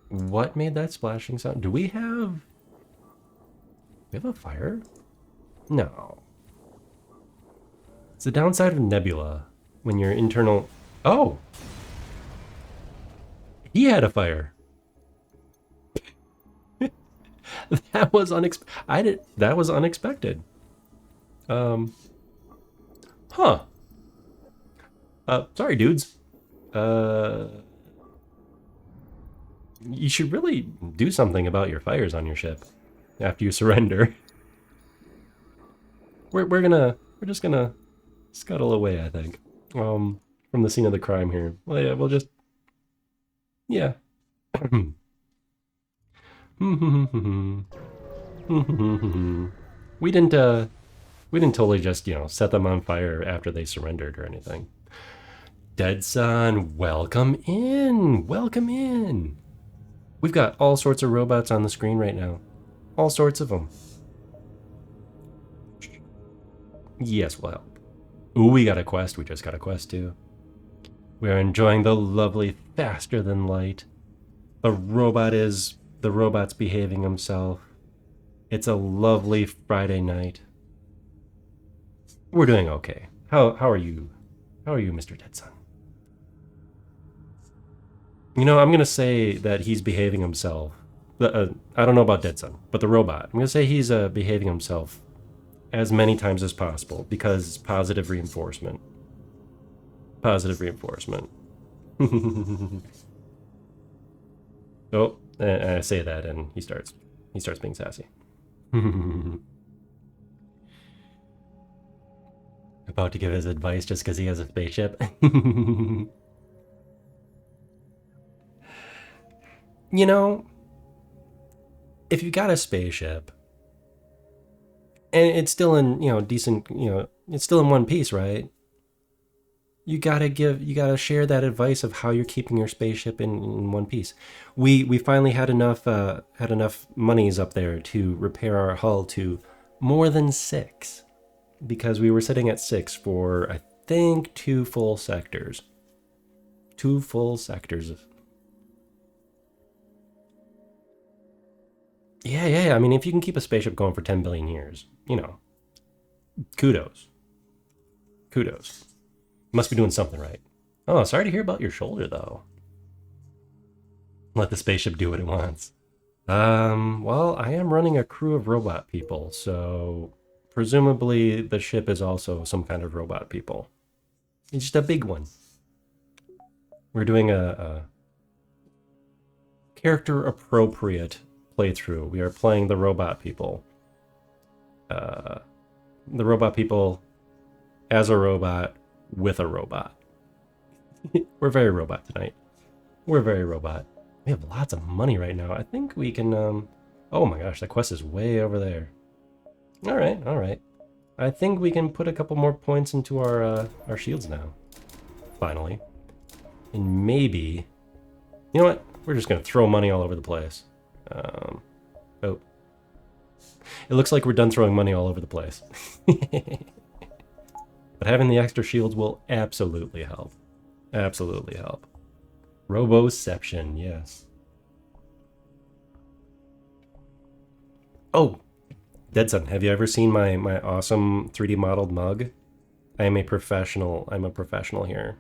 What made that splashing sound? Do we have a fire? No. It's the downside of Nebula when your internal... Oh! He had a fire. That was unexpected. That was unexpected. Huh. Sorry, dudes. You should really do something about your fires on your ship after you surrender. We're just gonna scuttle away, I think. From the scene of the crime here. Well, yeah, we'll just... Yeah. We didn't totally just, set them on fire after they surrendered or anything. Dead Son, welcome in. Welcome in. We've got all sorts of robots on the screen right now. All sorts of them. Yes, will help. Ooh, we got a quest. We just got a quest too. We are enjoying the lovely faster than light. The robot's behaving himself. It's a lovely Friday night. We're doing okay. How are you? How are you, Mr. Dead Son? I'm gonna say that he's behaving himself. I don't know about Dead Son, but the robot. I'm gonna say he's behaving himself as many times as possible because it's positive reinforcement. Positive reinforcement. Oh, and I say that, and he starts being sassy. About to give his advice just because he has a spaceship. If you got a spaceship, and it's still in, decent, it's still in one piece, right? You gotta share that advice of how you're keeping your spaceship in one piece. We finally had enough monies up there to repair our hull to more than 6, because we were sitting at 6 for I think 2 full sectors. 2 full sectors. Yeah. I mean, if you can keep a spaceship going for 10 billion years, kudos. Must be doing something right. Oh, sorry to hear about your shoulder, though. Let the spaceship do what it wants. Well, I am running a crew of robot people, so presumably the ship is also some kind of robot people. It's just a big one. We're doing a character-appropriate playthrough. We are playing the robot people. The robot people as a robot with a robot. We're very robot tonight. We're very robot. We have lots of money right now. I think we can, oh my gosh, that quest is way over there. All right. I think we can put a couple more points into our shields now. Finally. And maybe... You know what? We're just going to throw money all over the place. Oh. It looks like we're done throwing money all over the place. But having the extra shields will absolutely help. Absolutely help. Roboception, yes. Oh! Dead Son, have you ever seen my awesome 3D modeled mug? I am a professional. I'm a professional here.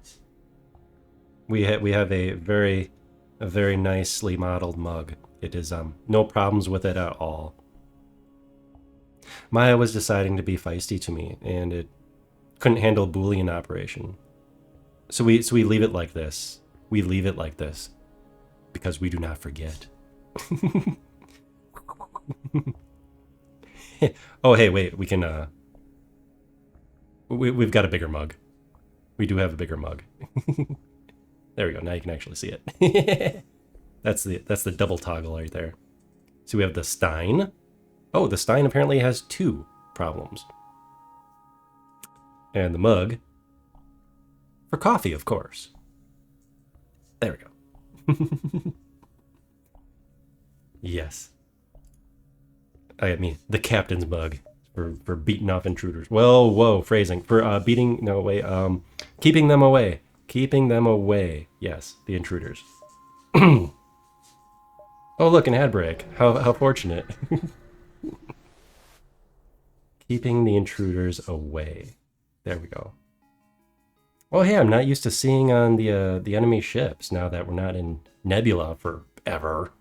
We have a very nicely modeled mug. It is no problems with it at all. Maya was deciding to be feisty to me, and it couldn't handle Boolean operation. So we leave it like this. We leave it like this because we do not forget. Oh, hey, wait, we can we've got a bigger mug. We do have a bigger mug. There we go. Now you can actually see it. That's the double toggle right there. So we have the Stein. Oh, the Stein apparently has 2 problems. And the mug for coffee, of course. There we go. Yes. I mean, the captain's mug for beating off intruders. Whoa, phrasing. For beating, no, wait, keeping them away. Keeping them away. Yes, the intruders. Oh, look, an ad break. How fortunate. Keeping the intruders away. There we go. Oh, hey, I'm not used to seeing on the enemy ships now that we're not in Nebula forever.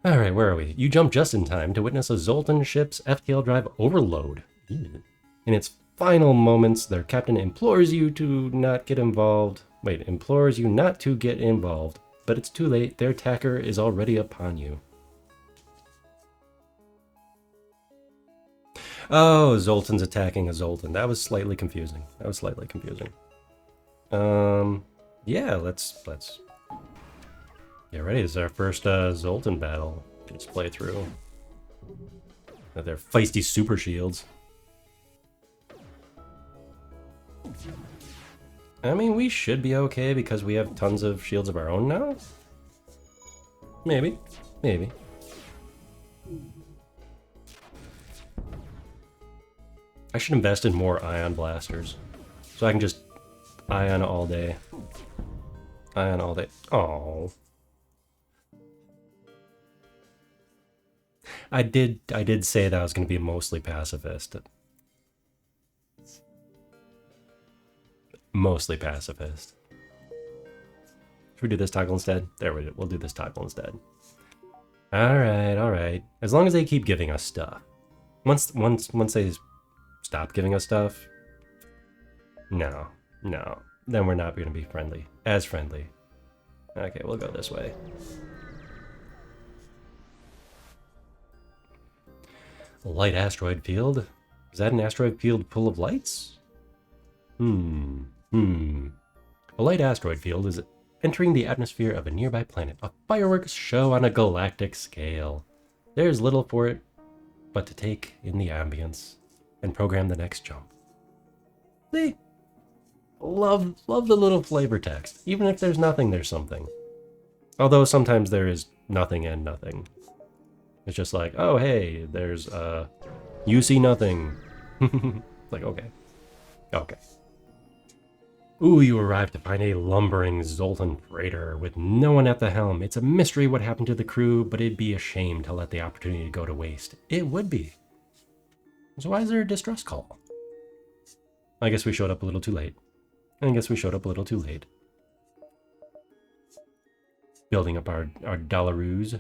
All right, where are we? You jumped just in time to witness a Zoltan ship's FTL drive overload. In its final moments, their captain implores you to not get involved. Wait, implores you not to get involved, but it's too late. Their attacker is already upon you. Oh, Zoltan's attacking a Zoltan. That was slightly confusing. Yeah, let's get ready. This is our first Zoltan battle. Let's play through. They're feisty super shields. I mean, we should be okay because we have tons of shields of our own now. Maybe. I should invest in more ion blasters, so I can just ion all day. Oh. I did say that I was going to be mostly pacifist. Mostly pacifist. Should we do this toggle instead? There we go. We'll do this toggle instead. All right. As long as they keep giving us stuff. Once they stop giving us stuff, no, then we're not going to be friendly. As friendly. Okay, we'll go this way. A light asteroid field? Is that an asteroid field full of lights? A light asteroid field is entering the atmosphere of a nearby planet. A fireworks show on a galactic scale. There's little for it but to take in the ambience and program the next jump. See? Love the little flavor text. Even if there's nothing, there's something. Although sometimes there is nothing and nothing. It's just like, oh hey, there's you see nothing. Like, okay. Ooh, you arrive to find a lumbering Zoltan freighter with no one at the helm. It's a mystery what happened to the crew, but it'd be a shame to let the opportunity go to waste. It would be. So why is there a distress call? I guess we showed up a little too late. Building up our dollaroos.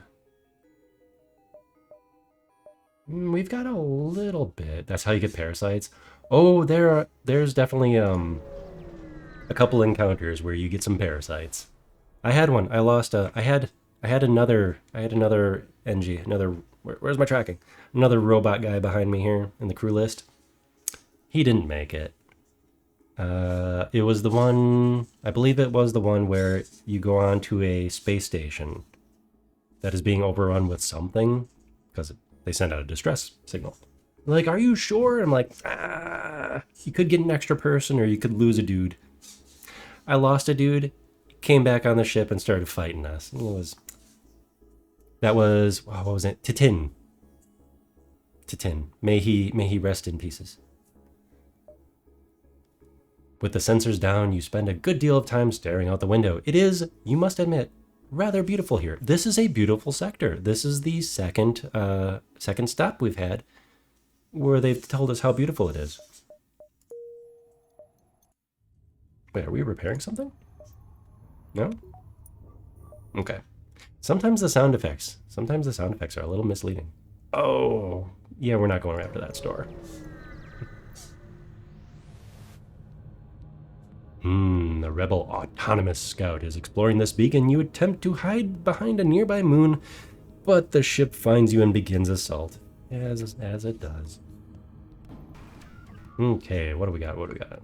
We've got a little bit. That's how you get parasites. Oh, there's definitely a couple encounters where you get some parasites. I had one. I lost I had another NG, where's my tracking? Another robot guy behind me here in the crew list. He didn't make it. It was the one, I believe it was the one where you go on to a space station that is being overrun with something because they send out a distress signal. They're like, are you sure? I'm like, you could get an extra person or you could lose a dude. I lost a dude, came back on the ship and started fighting us. That was, what was it? Titin. May he rest in pieces. With the sensors down, you spend a good deal of time staring out the window. It is, you must admit, rather beautiful here. This is a beautiful sector. This is the second stop we've had where they've told us how beautiful it is. Wait, are we repairing something? No? Okay. Sometimes the sound effects are a little misleading. Oh, yeah, we're not going after that store. The rebel autonomous scout is exploring this beacon. You attempt to hide behind a nearby moon, but the ship finds you and begins assault, as it does. Okay, what do we got?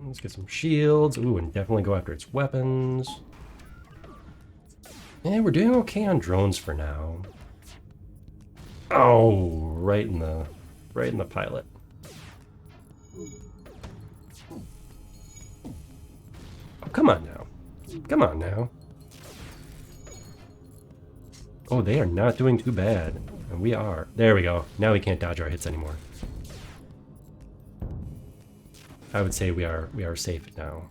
Let's get some shields. Ooh, and definitely go after its weapons. Yeah, we're doing okay on drones for now. Oh, right in the pilot. Oh, come on now. Come on now. Oh, they are not doing too bad. And we are. There we go. Now we can't dodge our hits anymore. I would say we are safe now.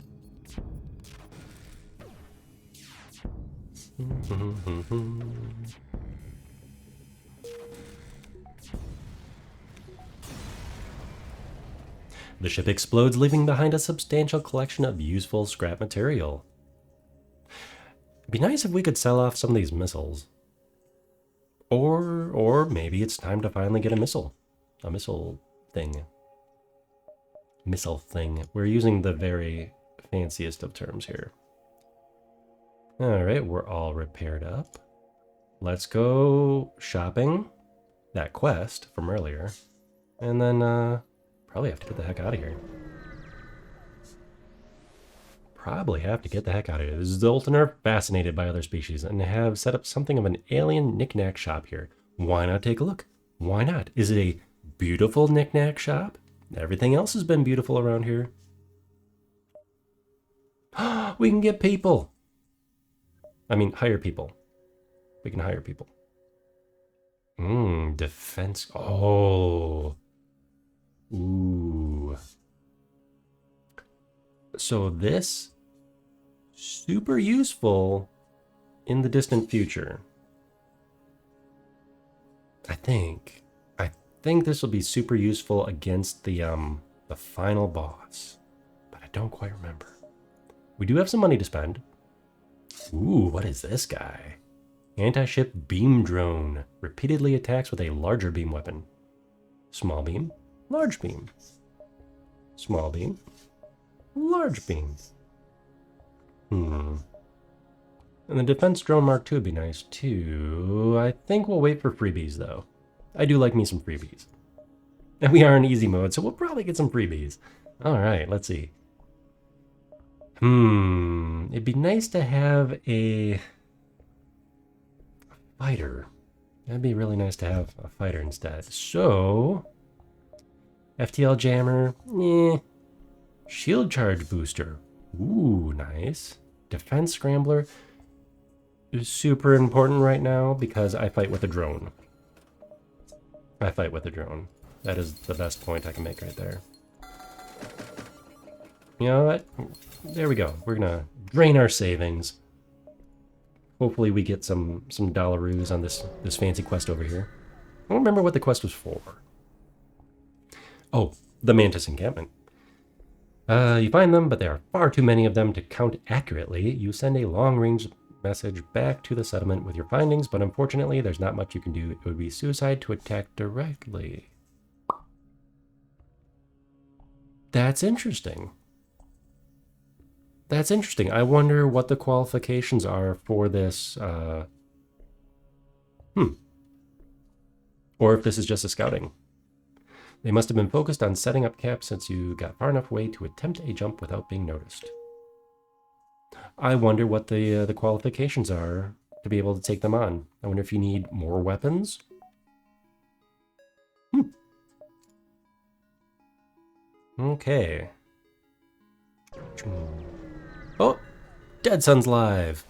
The ship explodes, leaving behind a substantial collection of useful scrap material. It'd be nice if we could sell off some of these missiles. Or maybe it's time to finally get a missile. A missile thing. Missile thing. We're using the very fanciest of terms here. Alright, we're all repaired up. Let's go shopping. That quest from earlier. And then, probably have to get the heck out of here. Probably have to get the heck out of here. The Zoltan are fascinated by other species and have set up something of an alien knickknack shop here. Why not take a look? Why not? Is it a beautiful knickknack shop? Everything else has been beautiful around here. We can get people. I mean, hire people. We can hire people. Defense. Oh. Ooh. So this, super useful in the distant future. I think this will be super useful against the final boss, but I don't quite remember. We do have some money to spend. Ooh, what is this guy? Anti-ship beam drone. Repeatedly attacks with a larger beam weapon. Small beam, large beam. Small beam, large beam. And the defense drone Mark II would be nice too. I think we'll wait for freebies though. I do like me some freebies. And we are in easy mode, so we'll probably get some freebies. Alright, let's see. It'd be nice to have a fighter. That'd be really nice to have a fighter instead. So, FTL jammer, shield charge booster. Ooh, nice. Defense scrambler is super important right now because I fight with a drone. That is the best point I can make right there. You know what? There we go. We're gonna drain our savings. Hopefully we get some dollaroos on this fancy quest over here. I don't remember what the quest was for. Oh, the Mantis encampment. You find them, but there are far too many of them to count accurately. You send a long-range message back to the settlement with your findings, but unfortunately there's not much you can do. It would be suicide to attack directly. That's interesting. That's interesting. I wonder what the qualifications are for this. Or if this is just a scouting. They must have been focused on setting up camp since you got far enough away to attempt a jump without being noticed. I wonder what the qualifications are to be able to take them on. I wonder if you need more weapons. Okay. Oh, Dead Sun's live.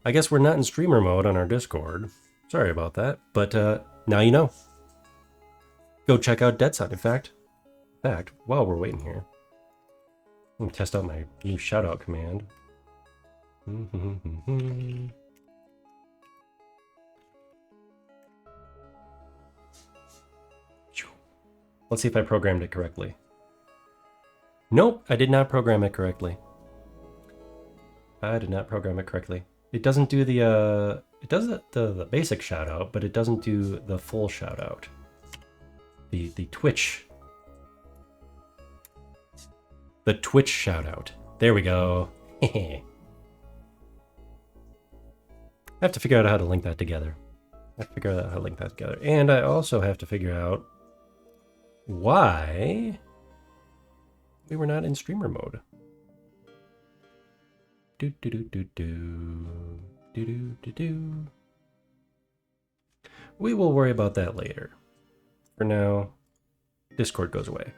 I guess we're not in streamer mode on our Discord. Sorry about that, but now you know. Go check out Dead Sun. In fact, while we're waiting here, I'm gonna test out my new shoutout command. Let's see if I programmed it correctly. Nope, I did not program it correctly. It doesn't do the it does the basic shout out, but it doesn't do the full shout out. The Twitch. The Twitch shout out. There we go. I have to figure out how to link that together. And I also have to figure out why we were not in streamer mode. We will worry about that later. For now, Discord goes away.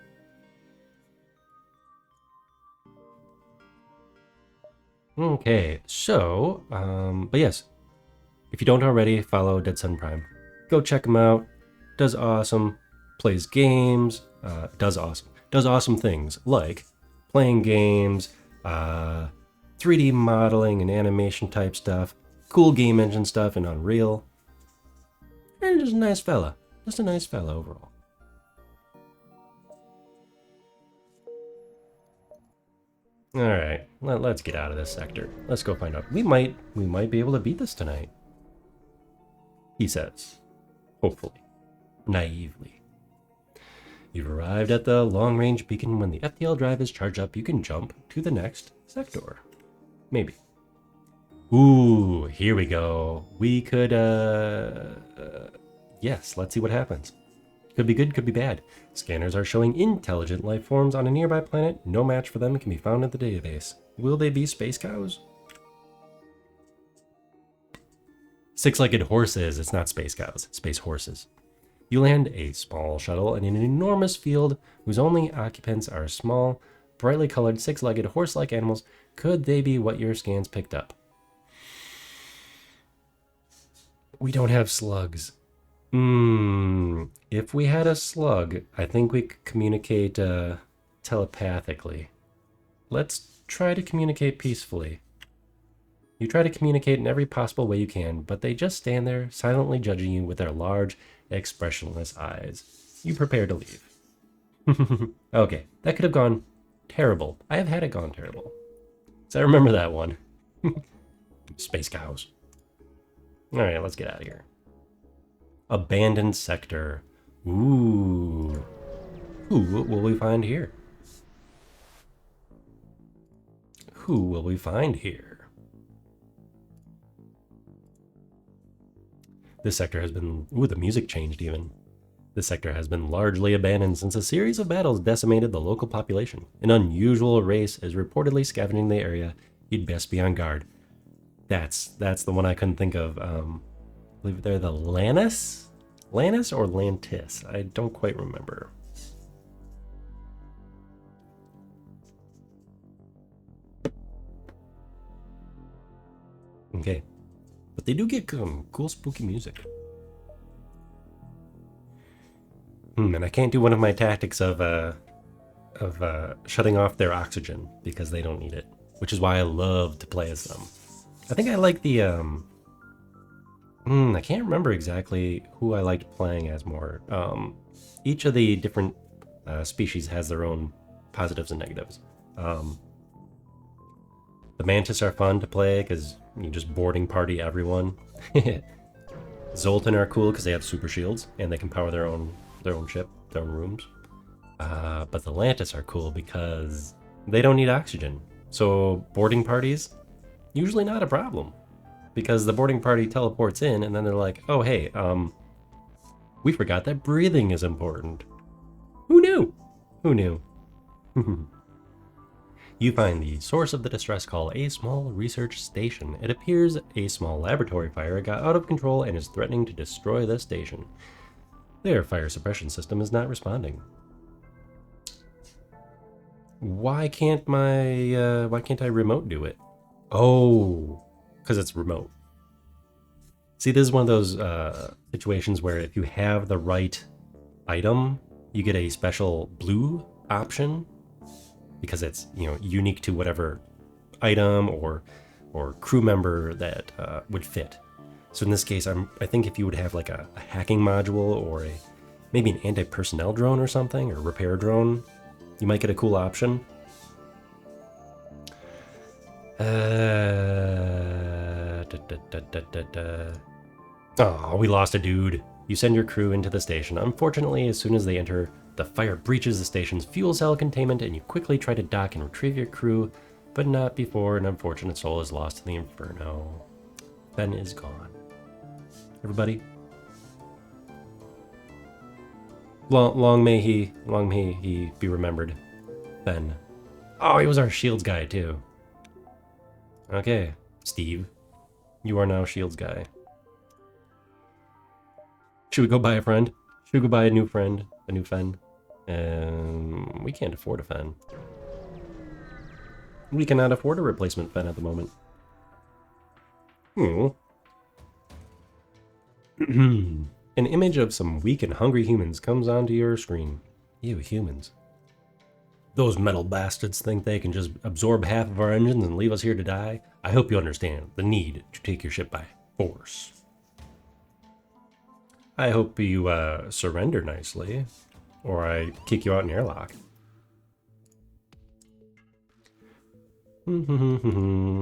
Okay, so, but yes, if you don't already, follow Dead Sun Prime. Go check him out. Does awesome. Plays games. Does awesome things like playing games, 3D modeling and animation type stuff, cool game engine stuff in Unreal. And just a nice fella. Just a nice fella overall. All right, let's get out of this sector. Let's go find out. We might be able to beat this tonight. He says, hopefully, naively. You've arrived at the long-range beacon. When the FTL drive is charged up, you can jump to the next sector. Maybe. Ooh, here we go. We could, yes, let's see what happens. Could be good, could be bad. Scanners are showing intelligent life forms on a nearby planet. No match for them can be found in the database. Will they be space cows? Six-legged horses. It's not space cows. Space horses. You land a small shuttle in an enormous field whose only occupants are small, brightly colored, six-legged horse-like animals. Could they be what your scans picked up? We don't have slugs. If we had a slug, I think we could communicate telepathically. Let's try to communicate peacefully. You try to communicate in every possible way you can, but they just stand there, silently judging you with their large, expressionless eyes. You prepare to leave. Okay, that could have gone terrible. I have had it gone terrible. So I remember that one. Space cows. Alright, let's get out of here. Abandoned sector. Ooh. Who will we find here? Who will we find here? This sector has been... Ooh, the music changed even. This sector has been largely abandoned since a series of battles decimated the local population. An unusual race is reportedly scavenging the area. You'd best be on guard. That's the one I couldn't think of. I believe they're the Lannis? Lannis or Lantis? I don't quite remember. Okay. But they do get cool spooky music. And I can't do one of my tactics of shutting off their oxygen because they don't need it, which is why I love to play as them. I think I like the I can't remember exactly who I liked playing as more. Each of the different species has their own positives and negatives. The Mantis are fun to play because you just boarding party everyone. Zoltan are cool because they have super shields and they can power their own ship, their own rooms. But the Lantis are cool because they don't need oxygen. So boarding parties, usually not a problem. Because the boarding party teleports in and then they're like, oh hey, we forgot that breathing is important. Who knew? Who knew? You find the source of the distress call, a small research station. It appears a small laboratory fire got out of control and is threatening to destroy the station. Their fire suppression system is not responding. Why can't I remote do it? Oh, because it's remote. See, this is one of those situations where if you have the right item, you get a special blue option because it's, you know, unique to whatever item or crew member that would fit. So in this case, I think if you would have like a hacking module or maybe an anti-personnel drone or something, or repair drone, you might get a cool option. Oh, we lost a dude. You send your crew into the station. Unfortunately, as soon as they enter, the fire breaches the station's fuel cell containment and you quickly try to dock and retrieve your crew, but not before an unfortunate soul is lost in the inferno. Ben is gone. Everybody, long may he be remembered. Ben. Oh, he was our shields guy too. Okay, Steve, you are now shields guy. Should we go buy a friend? Should we go buy a new friend? A new Fen? We can't afford a Fen. We cannot afford a replacement Fen at the moment. An image of some weak and hungry humans comes onto your screen. Ew, humans. Those metal bastards think they can just absorb half of our engines and leave us here to die? I hope you understand the need to take your ship by force. I hope you surrender nicely, or I kick you out in airlock.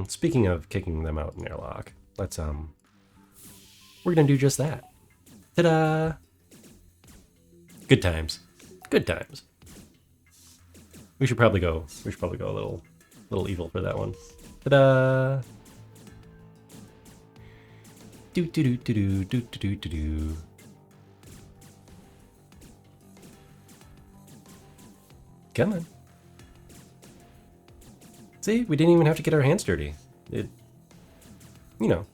Speaking of kicking them out in airlock, let's we're gonna do just that. Ta-da! Good times. Good times. We should probably go a little evil for that one. Ta-da! Do do do do do do do do do. Come on. See, we didn't even have to get our hands dirty. You know.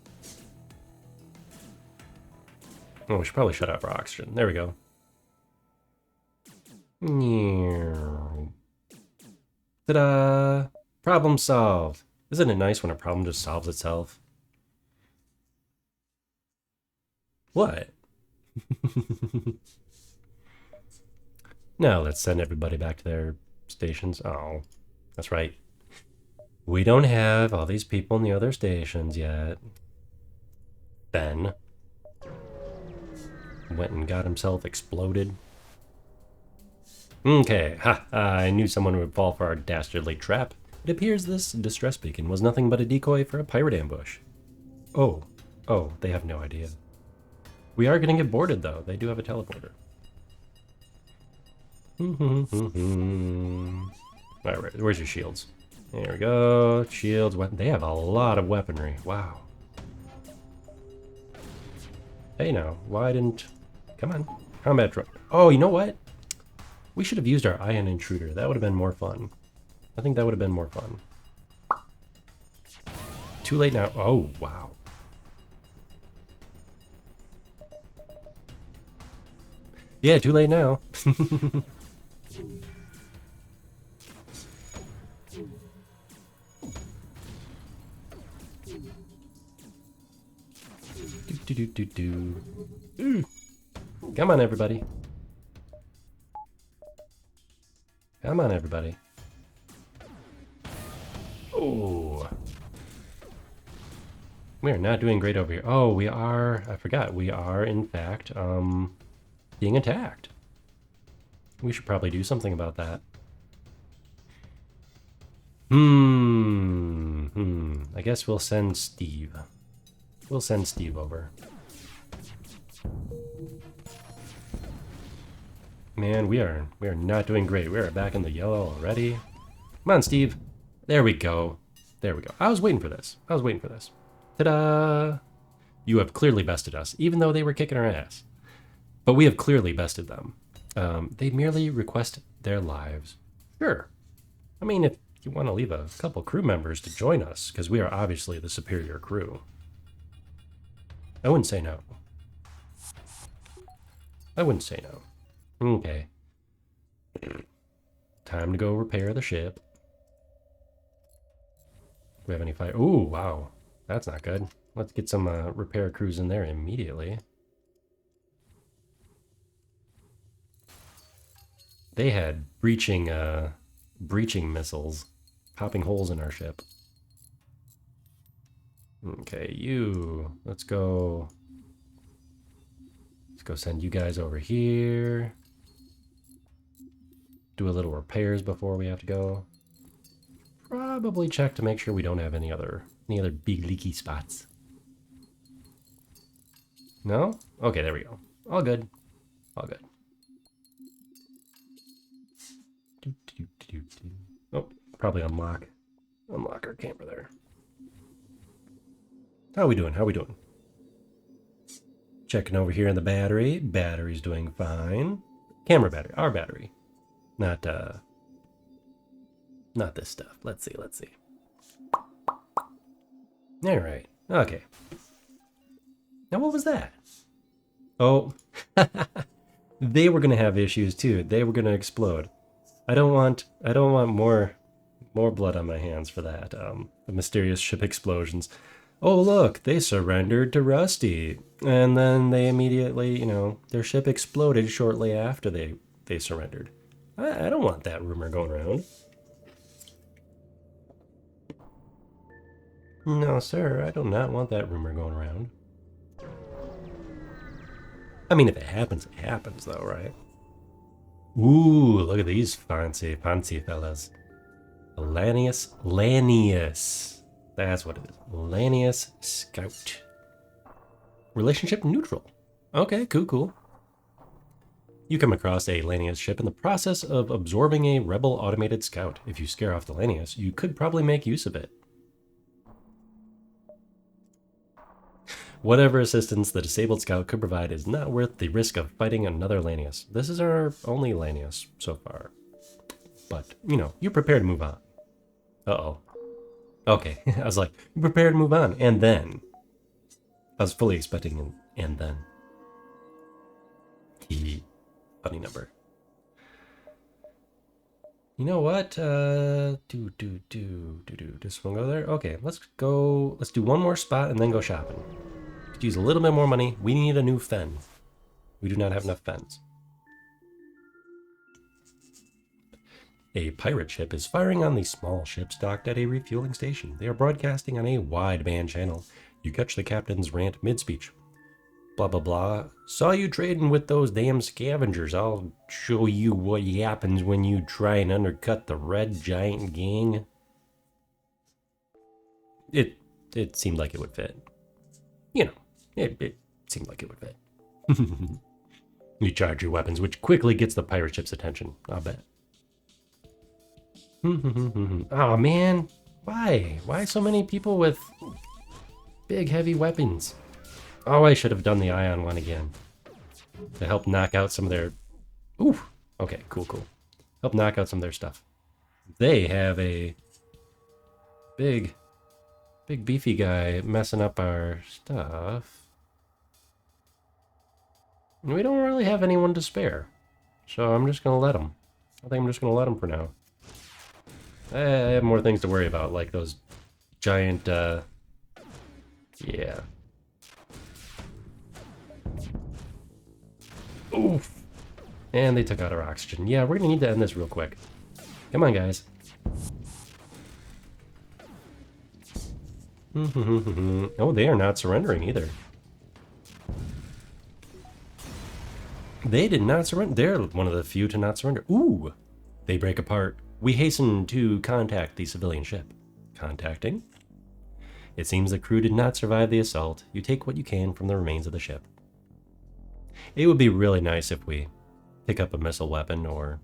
Oh, we should probably shut off our oxygen. There we go. Ta-da! Problem solved. Isn't it nice when a problem just solves itself? What? Now let's send everybody back to their stations. Oh, that's right. We don't have all these people in the other stations yet. Ben went and got himself exploded. Okay, I knew someone would fall for our dastardly trap. It appears this distress beacon was nothing but a decoy for a pirate ambush. Oh, they have no idea. We are gonna get boarded though. They do have a teleporter. Alright, where's your shields? There we go. Shields, they have a lot of weaponry. Wow. Hey now, why didn't... Come on. Combat drone. Oh, you know what? We should have used our ion intruder. That would have been more fun. I think that would have been more fun. Too late now. Oh, wow. Yeah, too late now. Come on, everybody. Come on, everybody. Oh. We are not doing great over here. Oh, we are... I forgot. We are, in fact, being attacked. We should probably do something about that. I guess we'll send Steve. We'll send Steve over. Man, we are not doing great. We are back in the yellow already. Come on, Steve. There we go. There we go. I was waiting for this. I was waiting for this. Ta-da! You have clearly bested us, even though they were kicking our ass. But we have clearly bested them. They merely request their lives. Sure. I mean, if you want to leave a couple crew members to join us, because we are obviously the superior crew. I wouldn't say no. I wouldn't say no. Okay. Time to go repair the ship. Do we have any fire? Ooh, wow. That's not good. Let's get some repair crews in there immediately. They had breaching missiles, popping holes in our ship. Okay, let's go send you guys over here. Do a little repairs before we have to go. Probably check to make sure we don't have any other big leaky spots. No? Okay, there we go. All good. All good. Oh, probably unlock our camera there. How we doing? How we doing? Checking over here in the battery. Battery's doing fine. Camera battery, our battery. Not this stuff. Let's see, let's see. All right. Okay. Now what was that? Oh, they were gonna have issues too. They were gonna explode. I don't want more blood on my hands for that. The mysterious ship explosions. Oh look, they surrendered to Rusty, and then they immediately, their ship exploded shortly after they surrendered. I don't want that rumor going around. No, sir, I do not want that rumor going around. I mean, if it happens, though, right? Ooh, look at these fancy fellas. Lanius. That's what it is. Lanius Scout. Relationship neutral. Okay, cool. You come across a Lanius ship in the process of absorbing a rebel automated scout. If you scare off the Lanius, you could probably make use of it. Whatever assistance the disabled scout could provide is not worth the risk of fighting another Lanius. This is our only Lanius so far. But, you're prepared to move on. Uh-oh. Okay, I was like, you're prepared to move on. And then. I was fully expecting an and then. Funny number. You know what? Does this one go there? Okay, let's go. Let's do one more spot and then go shopping. Could use a little bit more money. We need a new fen. We do not have enough fens. A pirate ship is firing on the small ships docked at a refueling station. They are broadcasting on a wideband channel. You catch the captain's rant mid-speech. Blah, blah, blah. Saw you trading with those damn scavengers. I'll show you what happens when you try and undercut the Red Giant gang. It seemed like it would fit. It seemed like it would fit. You charge your weapons, which quickly gets the pirate ship's attention. I'll bet. Oh, man. Why? Why so many people with big, heavy weapons? Oh, I should have done the ion one again. To help knock out some of their... Ooh. Okay, cool. Help knock out some of their stuff. They have a big beefy guy messing up our stuff. And we don't really have anyone to spare. So I'm just going to let him. I think I'm just going to let him for now. I have more things to worry about, like those giant, yeah. Oof. And they took out our oxygen. Yeah, we're gonna need to end this real quick. Come on, guys. Oh, they are not surrendering either. They did not surrender. They're one of the few to not surrender. Ooh. They break apart. We hasten to contact the civilian ship. Contacting. It seems the crew did not survive the assault. You take what you can from the remains of the ship. It would be really nice if we pick up a missile weapon or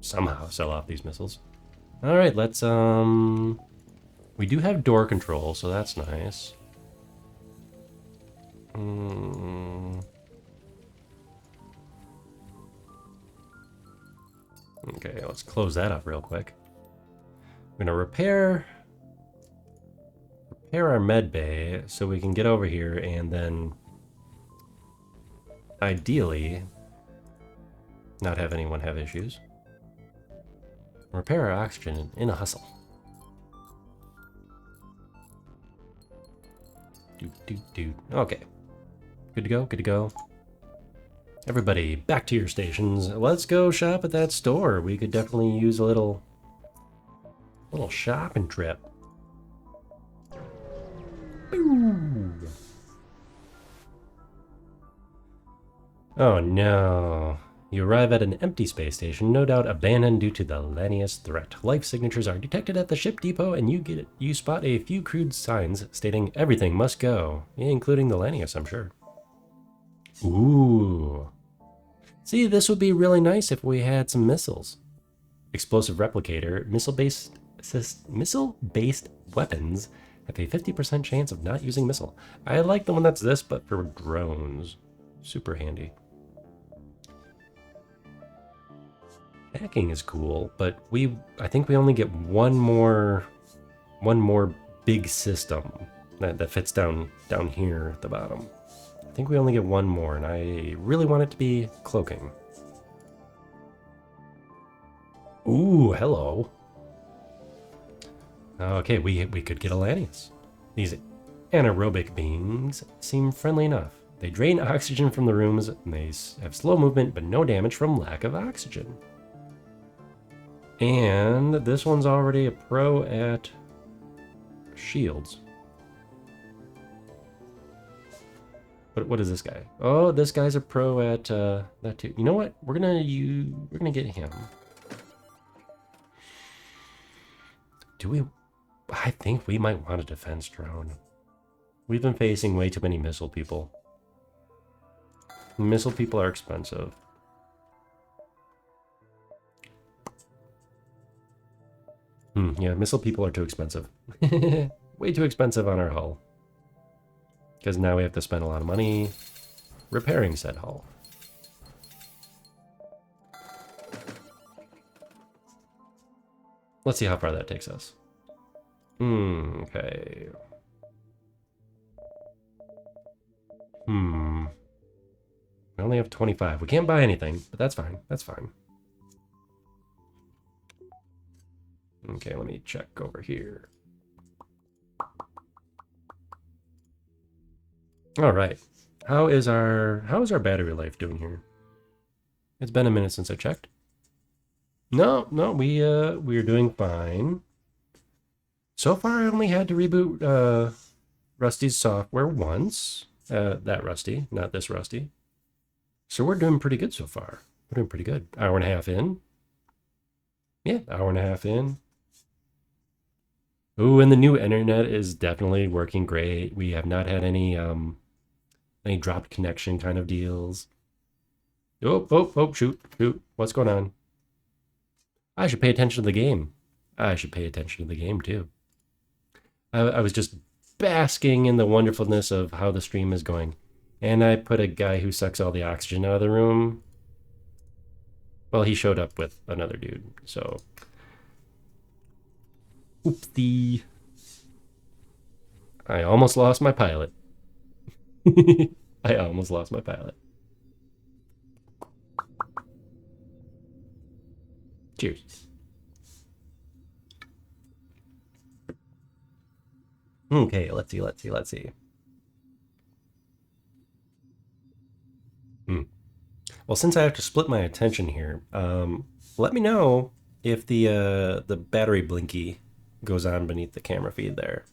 somehow sell off these missiles. Alright, let's, we do have door control, so that's nice. Okay, let's close that up real quick. I'm gonna repair our med bay so we can get over here and then ideally not have anyone have issues. Repair our oxygen in a hustle. Okay. Good to go. Everybody, back to your stations. Let's go shop at that store. We could definitely use a little shopping trip. Oh no. You arrive at an empty space station, no doubt abandoned due to the Lanius threat. Life signatures are detected at the ship depot, and you spot a few crude signs stating everything must go, including the Lanius, I'm sure. Ooh. See, this would be really nice if we had some missiles. Explosive replicator, missile-based weapons have a 50% chance of not using missile. I like the one that's this, but for drones. Super handy. Hacking is cool, but I think we only get one more big system that fits down here at the bottom. I think we only get one more, and I really want it to be cloaking. Ooh, hello. Okay, we could get a Lanius. These anaerobic beings seem friendly enough. They drain oxygen from the rooms, and they have slow movement, but no damage from lack of oxygen. And this one's already a pro at shields. What is this guy? Oh, this guy's a pro at that too. You know what? We're gonna get him. Do we? I think we might want a defense drone. We've been facing way too many missile people. Missile people are expensive. Yeah, missile people are too expensive. Way too expensive on our hull. Because now we have to spend a lot of money repairing said hull. Let's see how far that takes us. Okay. We only have 25. We can't buy anything, but that's fine. That's fine. Okay, let me check over here. All right. How is our battery life doing here? It's been a minute since I checked. No, we're doing fine. So far, I only had to reboot Rusty's software once. That Rusty, not this Rusty. So we're doing pretty good so far. We're doing pretty good. Hour and a half in. Yeah, hour and a half in. Ooh, and the new internet is definitely working great. We have not had any dropped connection kind of deals. Oh, shoot. What's going on? I should pay attention to the game. I should pay attention to the game too. I was just basking in the wonderfulness of how the stream is going. And I put a guy who sucks all the oxygen out of the room. Well, he showed up with another dude, so... Oopsie. I almost lost my pilot. I almost lost my pilot. Cheers. Okay, let's see. Well, since I have to split my attention here, let me know if the battery blinky goes on beneath the camera feed there.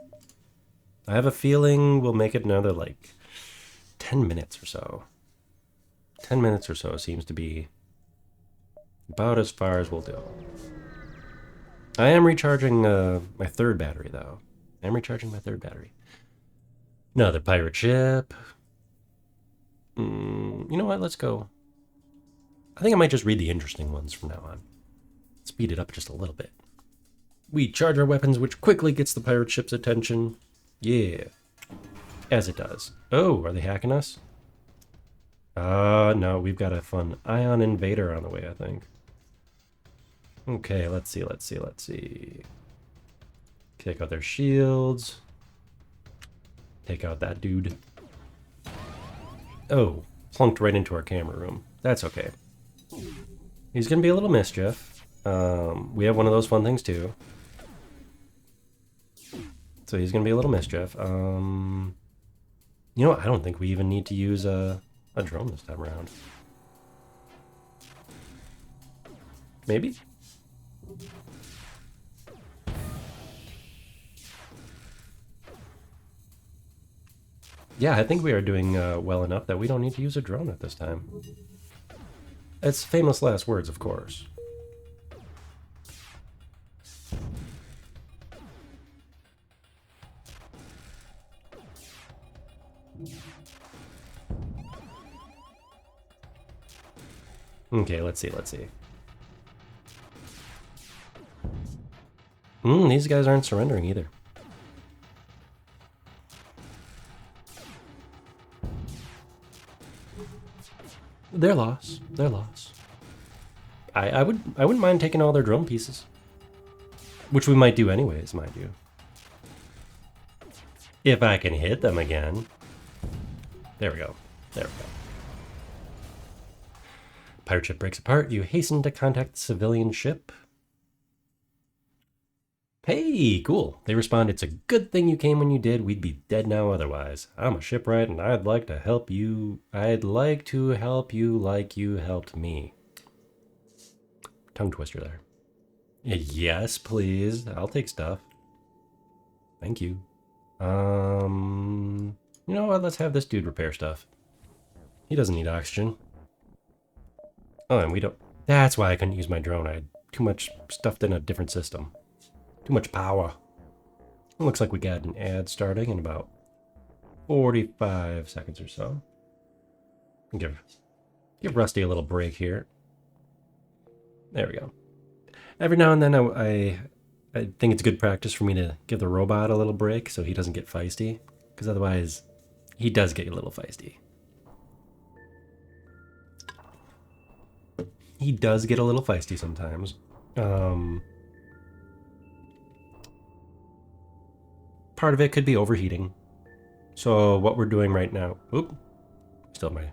I have a feeling we'll make it another like 10 minutes or so. 10 minutes or so seems to be about as far as we'll do. I am recharging my third battery though. Another pirate ship. You know what? Let's go. I think I might just read the interesting ones from now on. Speed it up just a little bit. We charge our weapons, which quickly gets the pirate ship's attention. Yeah. As it does. Oh, are they hacking us? No, we've got a fun ion invader on the way, I think. Okay, let's see. Take out their shields. Take out that dude. Oh, plunked right into our camera room. That's okay. He's gonna be a little mischief. We have one of those fun things too. So he's gonna be a little mischief. You know what? I don't think we even need to use a drone this time around. Maybe? Yeah, I think we are doing well enough that we don't need to use a drone at this time. It's famous last words, of course. Okay, let's see. These guys aren't surrendering either. Their loss. I wouldn't mind taking all their drone pieces. Which we might do anyways, mind you. If I can hit them again. There we go. Pirate ship breaks apart. You hasten to contact the civilian ship. Hey, cool. They respond, it's a good thing you came when you did. We'd be dead now otherwise. I'm a shipwright and I'd like to help you. I'd like to help you like you helped me. Tongue twister there. Yes, please. I'll take stuff. Thank you. You know what? Let's have this dude repair stuff. He doesn't need oxygen. Oh, and we don't... That's why I couldn't use my drone. I had too much stuffed in a different system. Too much power. It looks like we got an ad starting in about 45 seconds or so. Give Rusty a little break here. There we go. Every now and then I think it's good practice for me to give the robot a little break so he doesn't get feisty. Because otherwise, he does get a little feisty. He does get a little feisty sometimes. Part of it could be overheating. So what we're doing right now... Oop. Still have my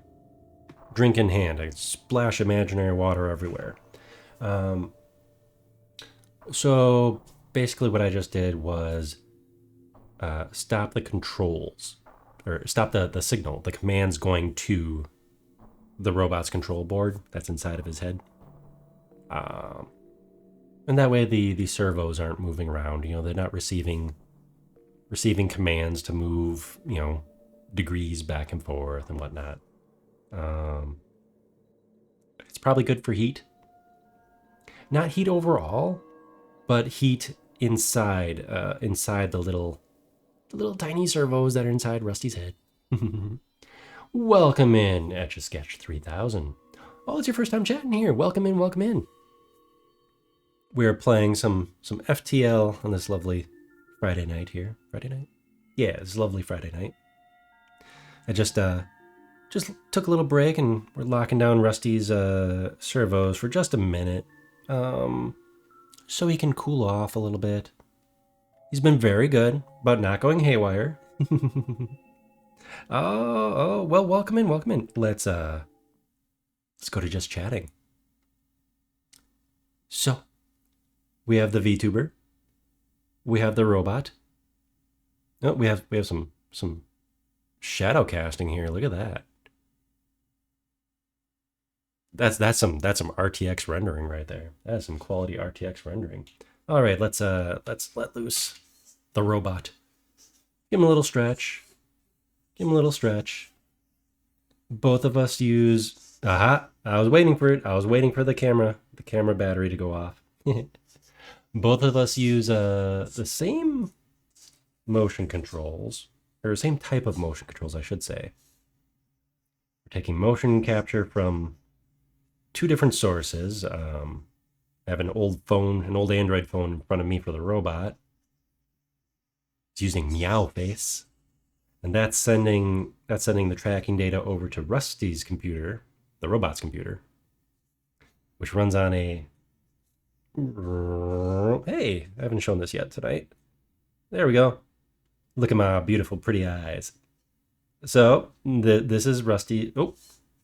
drink in hand. I splash imaginary water everywhere. So basically what I just did was stop the controls. Or stop the signal. The command's going to the robot's control board that's inside of his head. And that way the servos aren't moving around. You know, they're not receiving commands to move, you know, degrees back and forth and whatnot. It's probably good for heat. Not heat overall, but heat inside the little tiny servos that are inside Rusty's head. Welcome in, Etch-a-Sketch 3000. Oh, it's your first time chatting here. Welcome in. We're playing some FTL on this lovely Friday night here. Friday night? Yeah, it's a lovely Friday night. I just took a little break and we're locking down Rusty's servos for just a minute. So he can cool off a little bit. He's been very good about not going haywire. Oh, well, welcome in. Let's go to just chatting. So, we have the VTuber. We have the robot. Oh, we have some shadow casting here. Look at that. That's some RTX rendering right there. That is some quality RTX rendering. All right, let's let loose the robot. Give him a little stretch. Both of us use... Aha! I was waiting for it. I was waiting for the camera battery to go off. Both of us use the same motion controls, or same type of motion controls, I should say. We're taking motion capture from two different sources. I have an old Android phone in front of me for the robot. It's using Meow Face. And that's sending the tracking data over to Rusty's computer, the robot's computer, which runs on a... Hey, I haven't shown this yet tonight. There we go. Look at my beautiful, pretty eyes. So this is Rusty. Oh,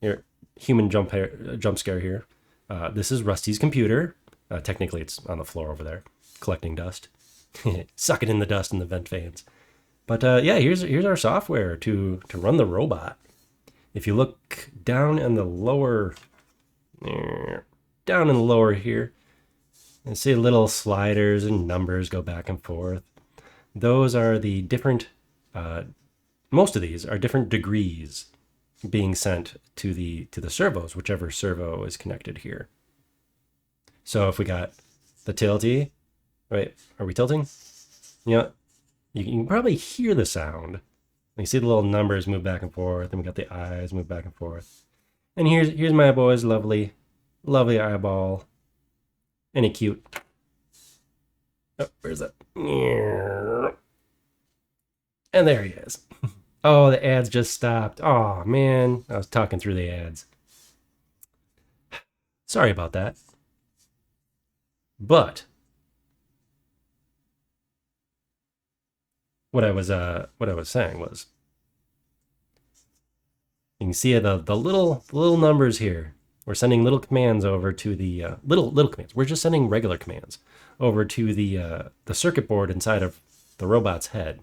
here, human jump scare here. This is Rusty's computer. Technically, it's on the floor over there, collecting dust, sucking in the dust in the vent fans. But yeah, here's our software to run the robot. If you look down in the lower here, and see little sliders and numbers go back and forth. Those are the different. Most of these are different degrees being sent to the servos, whichever servo is connected here. So if we got the tilty, right? Are we tilting? You know, you can probably hear the sound. You see the little numbers move back and forth, and we got the eyes move back and forth. And here's my boy's lovely eyeball. Any cute. Oh, where's that? And there he is. Oh, the ads just stopped. Oh, man. I was talking through the ads. Sorry about that. But what I was saying was, you can see the little numbers here. We're sending little commands over to the little commands. We're just sending regular commands over to the circuit board inside of the robot's head,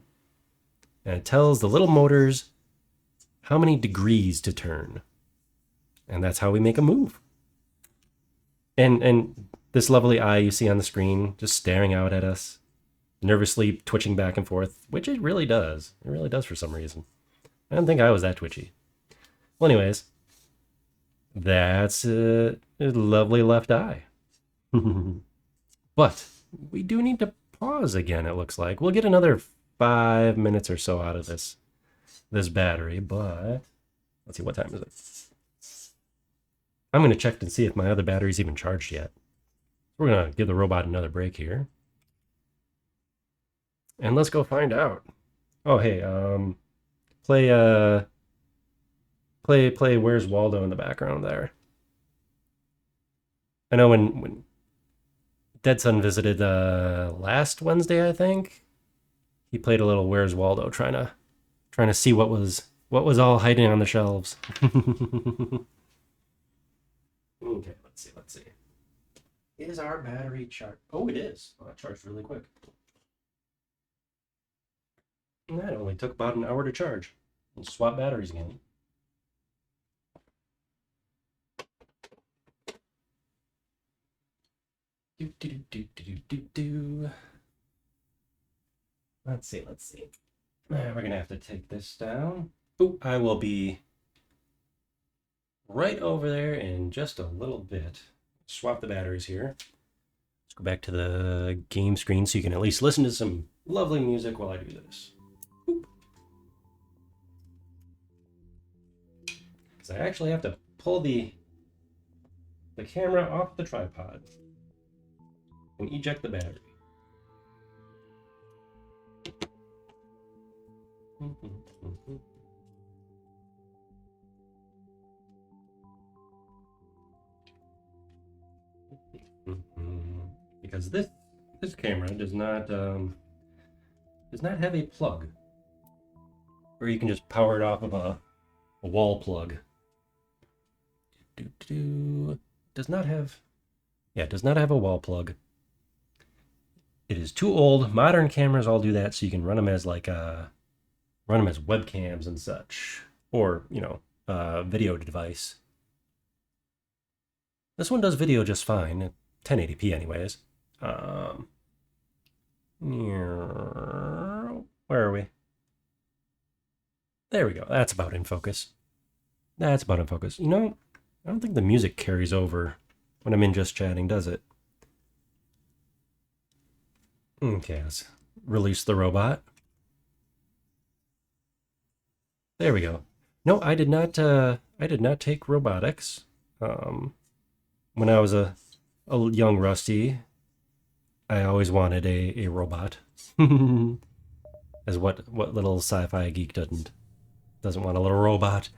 and it tells the little motors how many degrees to turn, and that's how we make a move. And this lovely eye you see on the screen, just staring out at us, nervously twitching back and forth, which it really does. It really does for some reason. I don't think I was that twitchy. Well, anyways, that's a lovely left eye. But we do need to pause again, it looks like. We'll get another 5 minutes or so out of this battery, but let's see, what time is it? I'm going to check and see if my other battery's even charged yet. We're going to give the robot another break here. And let's go find out. Oh, hey, play Where's Waldo in the background there. I know when Dead Son visited last Wednesday, I think, he played a little Where's Waldo, trying to see what was all hiding on the shelves. Okay, let's see. Is our battery charged? Oh, it is. Oh, that charged really quick. And that only took about an hour to charge. Let's swap batteries again. Let's see. We're gonna have to take this down. Oh, I will be right over there in just a little bit. Swap the batteries here. Let's go back to the game screen so you can at least listen to some lovely music while I do this. Because I actually have to pull the camera off the tripod and eject the battery. Because this camera does not have a plug, or you can just power it off of a wall plug. Does not have a wall plug. It is too old. Modern cameras all do that, so you can run them as webcams and such, or video device. This one does video just fine, 1080p anyways. Where are we? There we go. That's about in focus. You know, I don't think the music carries over when I'm in just chatting, does it? Okay, let's release the robot. There we go. No, I did not take robotics. When I was a young Rusty, I always wanted a robot. As what little sci-fi geek doesn't want a little robot.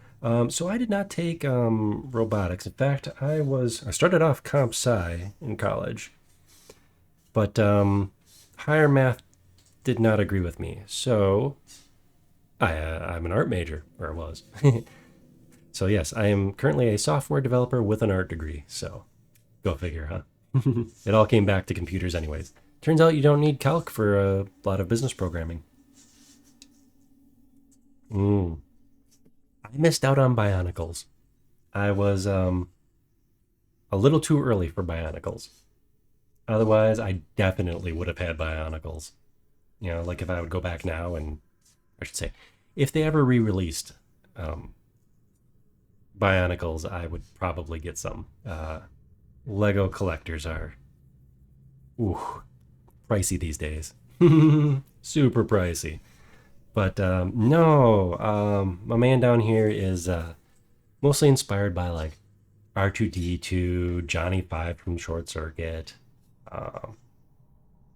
So I did not take robotics. In fact, I started off comp sci in college, but higher math did not agree with me. So I'm an art major, or I was. So yes, I am currently a software developer with an art degree. So go figure, huh? It all came back to computers anyways. Turns out you don't need calc for a lot of business programming. I missed out on Bionicles. I was a little too early for Bionicles. Otherwise, I definitely would have had Bionicles. You know, like if I would go back now, and I should say, if they ever re-released Bionicles, I would probably get some. Lego collectors are, ooh, pricey these days. Super pricey. But no, my man down here is mostly inspired by like R2D2, Johnny Five from Short Circuit. Um,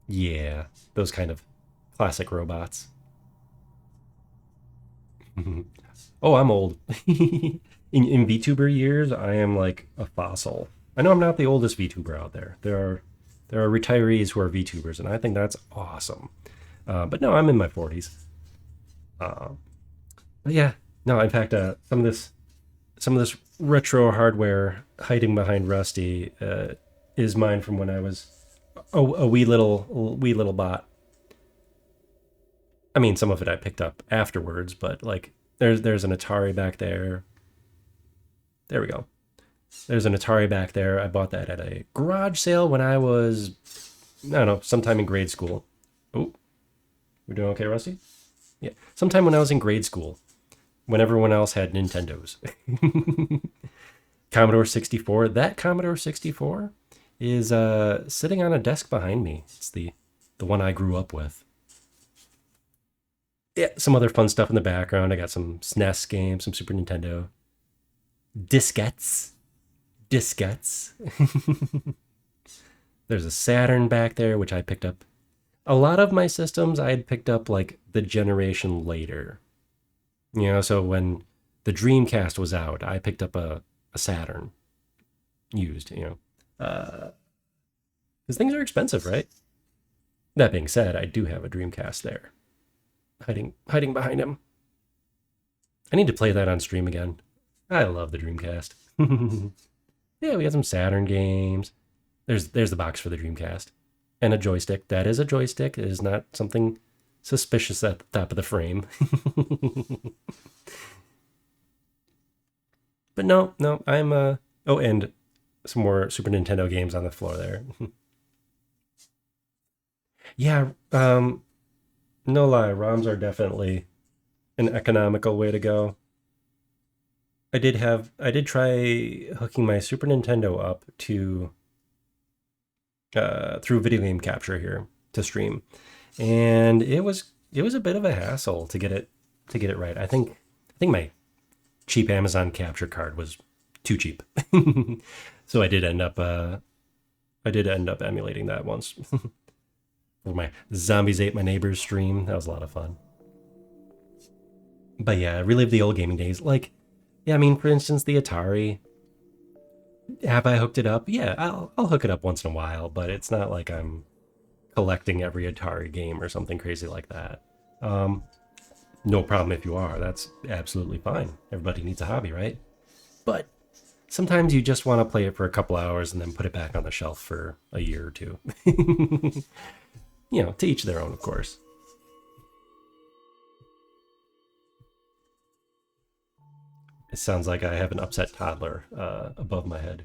yeah, those kind of classic robots. Oh, I'm old. In VTuber years, I am like a fossil. I know I'm not the oldest VTuber out there. There are retirees who are VTubers, and I think that's awesome. But no, I'm in my 40s. Uh, but yeah, no. In fact, some of this retro hardware hiding behind Rusty is mine from when I was a wee little bot. I mean, some of it I picked up afterwards, but like there's an Atari back there. There we go. There's an Atari back there. I bought that at a garage sale when I was, I don't know, sometime in grade school. Oh, we're doing okay, Rusty? Yeah, sometime when I was in grade school, when everyone else had Nintendos. Commodore 64. That Commodore 64 is sitting on a desk behind me. It's the one I grew up with. Yeah, some other fun stuff in the background. I got some SNES games, some Super Nintendo diskettes. Diskettes. There's a Saturn back there, which I picked up. A lot of my systems I had picked up like the generation later. You know, so when the Dreamcast was out, I picked up a Saturn used, you know. Because things are expensive, right? That being said, I do have a Dreamcast there. Hiding behind him. I need to play that on stream again. I love the Dreamcast. Yeah, we got some Saturn games. There's the box for the Dreamcast. And a joystick. That is a joystick. It is not something suspicious at the top of the frame. But no, I'm oh, and some more Super Nintendo games on the floor there. Yeah, no lie, ROMs are definitely an economical way to go. I did try hooking my Super Nintendo up to through video game capture here to stream, and it was a bit of a hassle to get it right. I think my cheap Amazon capture card was too cheap, so I did end up emulating that once. For my Zombies Ate My Neighbors stream. That was a lot of fun. But yeah, relive the old gaming days. Like, yeah, I mean, for instance, the Atari. Have I hooked it up? Yeah, I'll hook it up once in a while, but it's not like I'm collecting every Atari game or something crazy like that. Um, no problem if you are. That's absolutely fine. Everybody needs a hobby, right? But sometimes you just want to play it for a couple hours and then put it back on the shelf for a year or two. You know, to each their own, of course. It sounds like I have an upset toddler above my head.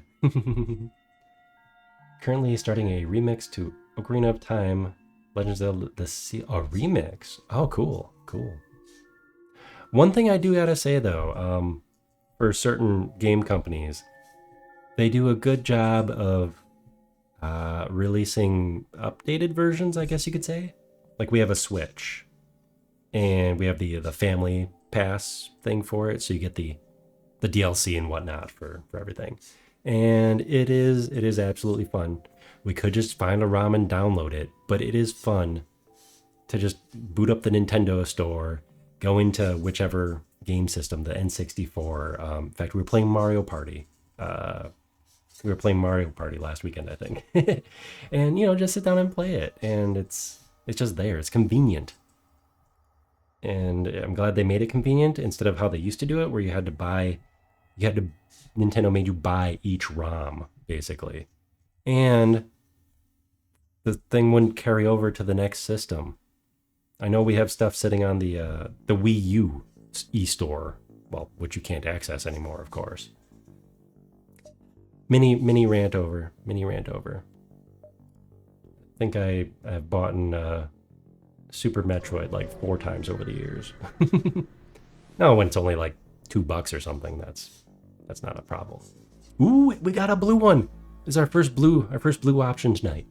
Currently starting a remix to Ocarina of Time, Legends of the Sea. A remix? Oh, cool, cool. One thing I do gotta say though, for certain game companies, they do a good job of releasing updated versions, I guess you could say. Like we have a Switch, and we have the family pass thing for it, so you get the DLC and whatnot for everything. And it is absolutely fun. We could just find a ROM and download it, but it is fun to just boot up the Nintendo store, go into whichever game system, the N64. In fact, we were playing Mario Party. We were playing Mario Party last weekend, I think, and you know, just sit down and play it, and it's just there. It's convenient, and I'm glad they made it convenient instead of how they used to do it, where you had to Nintendo made you buy each ROM basically, and the thing wouldn't carry over to the next system. I know we have stuff sitting on the Wii U e-store, well, which you can't access anymore, of course. Mini rant over. Mini rant over. I think I've bought Super Metroid like 4 times over the years. No, when it's only like $2 or something, that's That's not a problem. Ooh, we got a blue one. This is our first blue option tonight.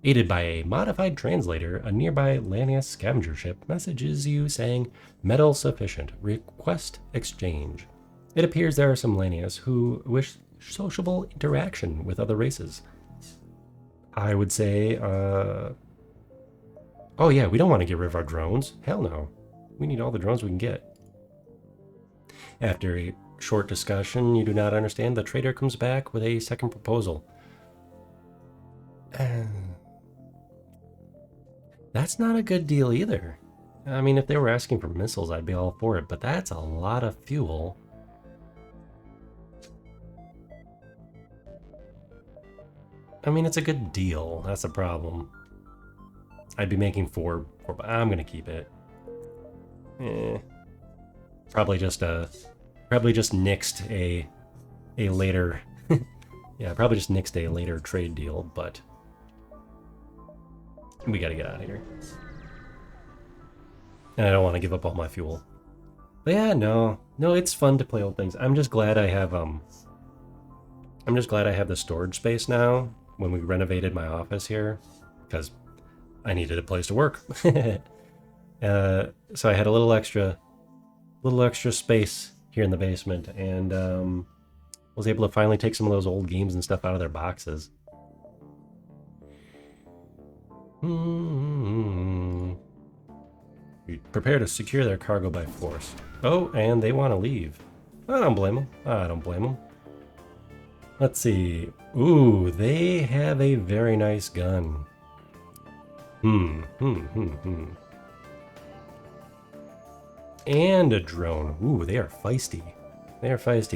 Aided by a modified translator, a nearby Lanius scavenger ship messages you saying, metal sufficient, request exchange. It appears there are some Lanius who wish sociable interaction with other races. I would say, oh yeah, we don't want to get rid of our drones. Hell no. We need all the drones we can get. After a short discussion, you do not understand, the trader comes back with a second proposal. That's not a good deal either. I mean, if they were asking for missiles, I'd be all for it, but that's a lot of fuel. I mean, it's a good deal. That's the problem. I'd be making four, but I'm gonna keep it. Probably just nixed a later. Yeah, probably just nixed a later trade deal, but we gotta get out of here. And I don't want to give up all my fuel. But yeah, no, it's fun to play old things. I'm just glad I have the storage space now when we renovated my office here, because I needed a place to work. So I had a little extra space here in the basement, and was able to finally take some of those old games and stuff out of their boxes. Prepare to secure their cargo by force. Oh, and they want to leave. I don't blame them. Let's see. Ooh, they have a very nice gun. And a drone. Ooh, they are feisty.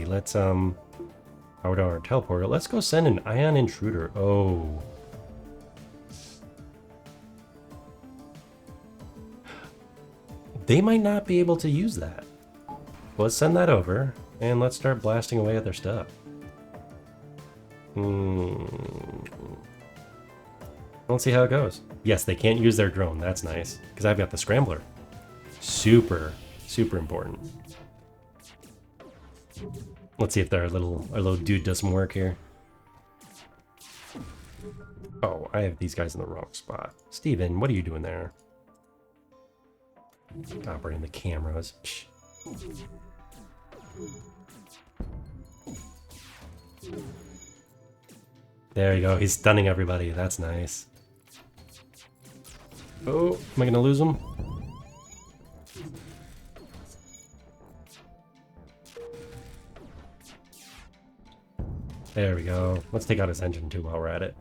Let's, power our teleporter. Let's go send an ion intruder. Oh. They might not be able to use that. Let's send that over, and let's start blasting away at their stuff. Let's see how it goes. Yes, they can't use their drone. That's nice, because I've got the scrambler. Super important. Let's see if our little dude does some work here. Oh, I have these guys in the wrong spot. Steven, what are you doing there? Operating the cameras. Psh. There you go. He's stunning everybody. That's nice. Oh, am I gonna lose him? There we go. Let's take out his engine too while we're at it.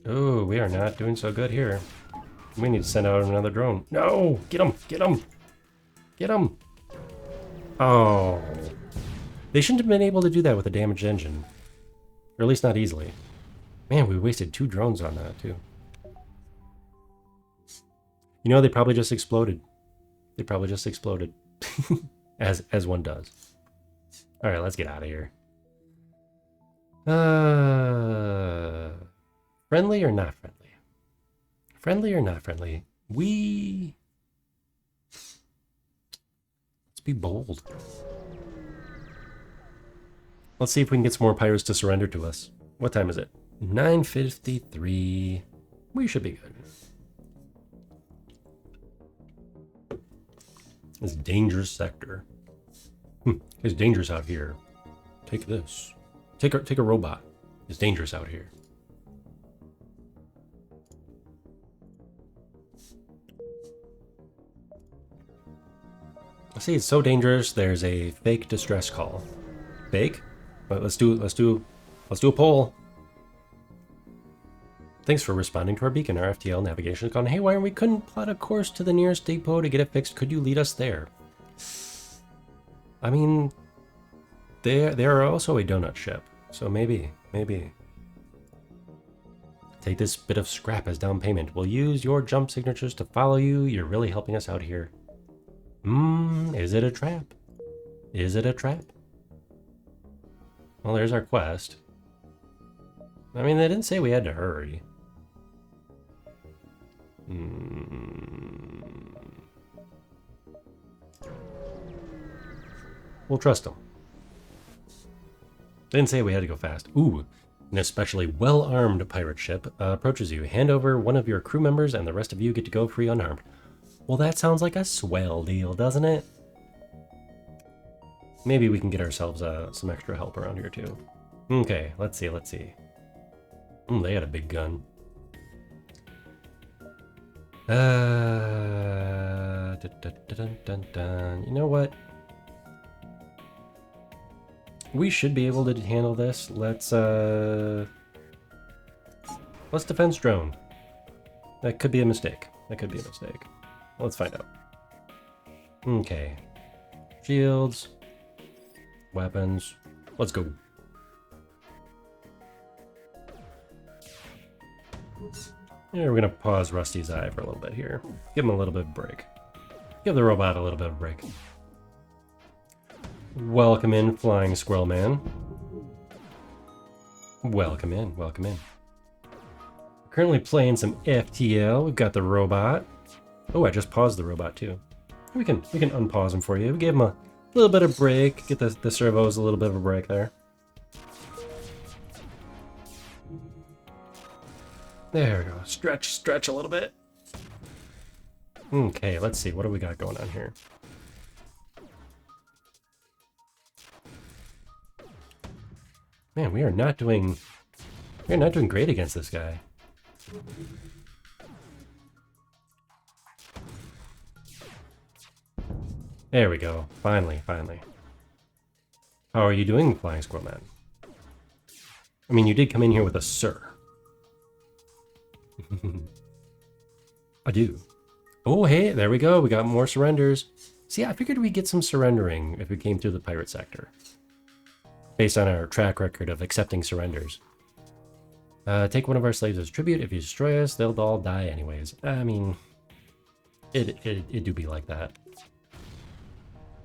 Oh, we are not doing so good here. We need to send out another drone. No! Get him! Get him! Get him! Oh. They shouldn't have been able to do that with a damaged engine. Or at least not easily. Man, we wasted 2 drones on that, too. You know, they probably just exploded. as one does. Alright, let's get out of here. Friendly or not friendly? Friendly or not friendly? Let's be bold. Let's see if we can get some more pirates to surrender to us. What time is it? 9:53. We should be good. It's a dangerous sector. It's dangerous out here. Take this. Take a robot. It's dangerous out here. See, it's so dangerous. There's a fake distress call. Fake? But let's do a poll. Thanks for responding to our beacon. Our FTL navigation has gone haywire and we couldn't plot a course to the nearest depot to get it fixed. Could you lead us there? I mean, they are also a donut ship, so maybe. Take this bit of scrap as down payment. We'll use your jump signatures to follow you. You're really helping us out here. Is it a trap? Is it a trap? Well, there's our quest. I mean, they didn't say we had to hurry. We'll trust them. They didn't say we had to go fast. Ooh, an especially well-armed pirate ship approaches you. Hand over one of your crew members and the rest of you get to go free unharmed. Well, that sounds like a swell deal, doesn't it? Maybe we can get ourselves some extra help around here, too. Okay, let's see. They had a big gun. You know what? We should be able to handle this. Let's defense drone. That could be a mistake. Let's find out. Okay. Shields. Weapons. Let's go. Yeah, we're gonna pause Rusty's eye for a little bit here. Give him a little bit of a break. Give the robot a little bit of a break. Welcome in, Flying Squirrel Man. Welcome in. Currently playing some FTL. We've got the robot. Oh, I just paused the robot too. We can unpause him for you. We gave him a little bit of break. Get the servos a little bit of a break there. There we go. Stretch a little bit. Okay, let's see. What do we got going on here? Man, we are not doing great against this guy. There we go. Finally. How are you doing, Flying Squirrel Man? I mean, you did come in here with a sir. I do. Oh, hey, there we go. We got more surrenders. See, I figured we'd get some surrendering if we came through the pirate sector. Based on our track record of accepting surrenders. Take one of our slaves as tribute. If you destroy us, they'll all die anyways. I mean, it do be like that.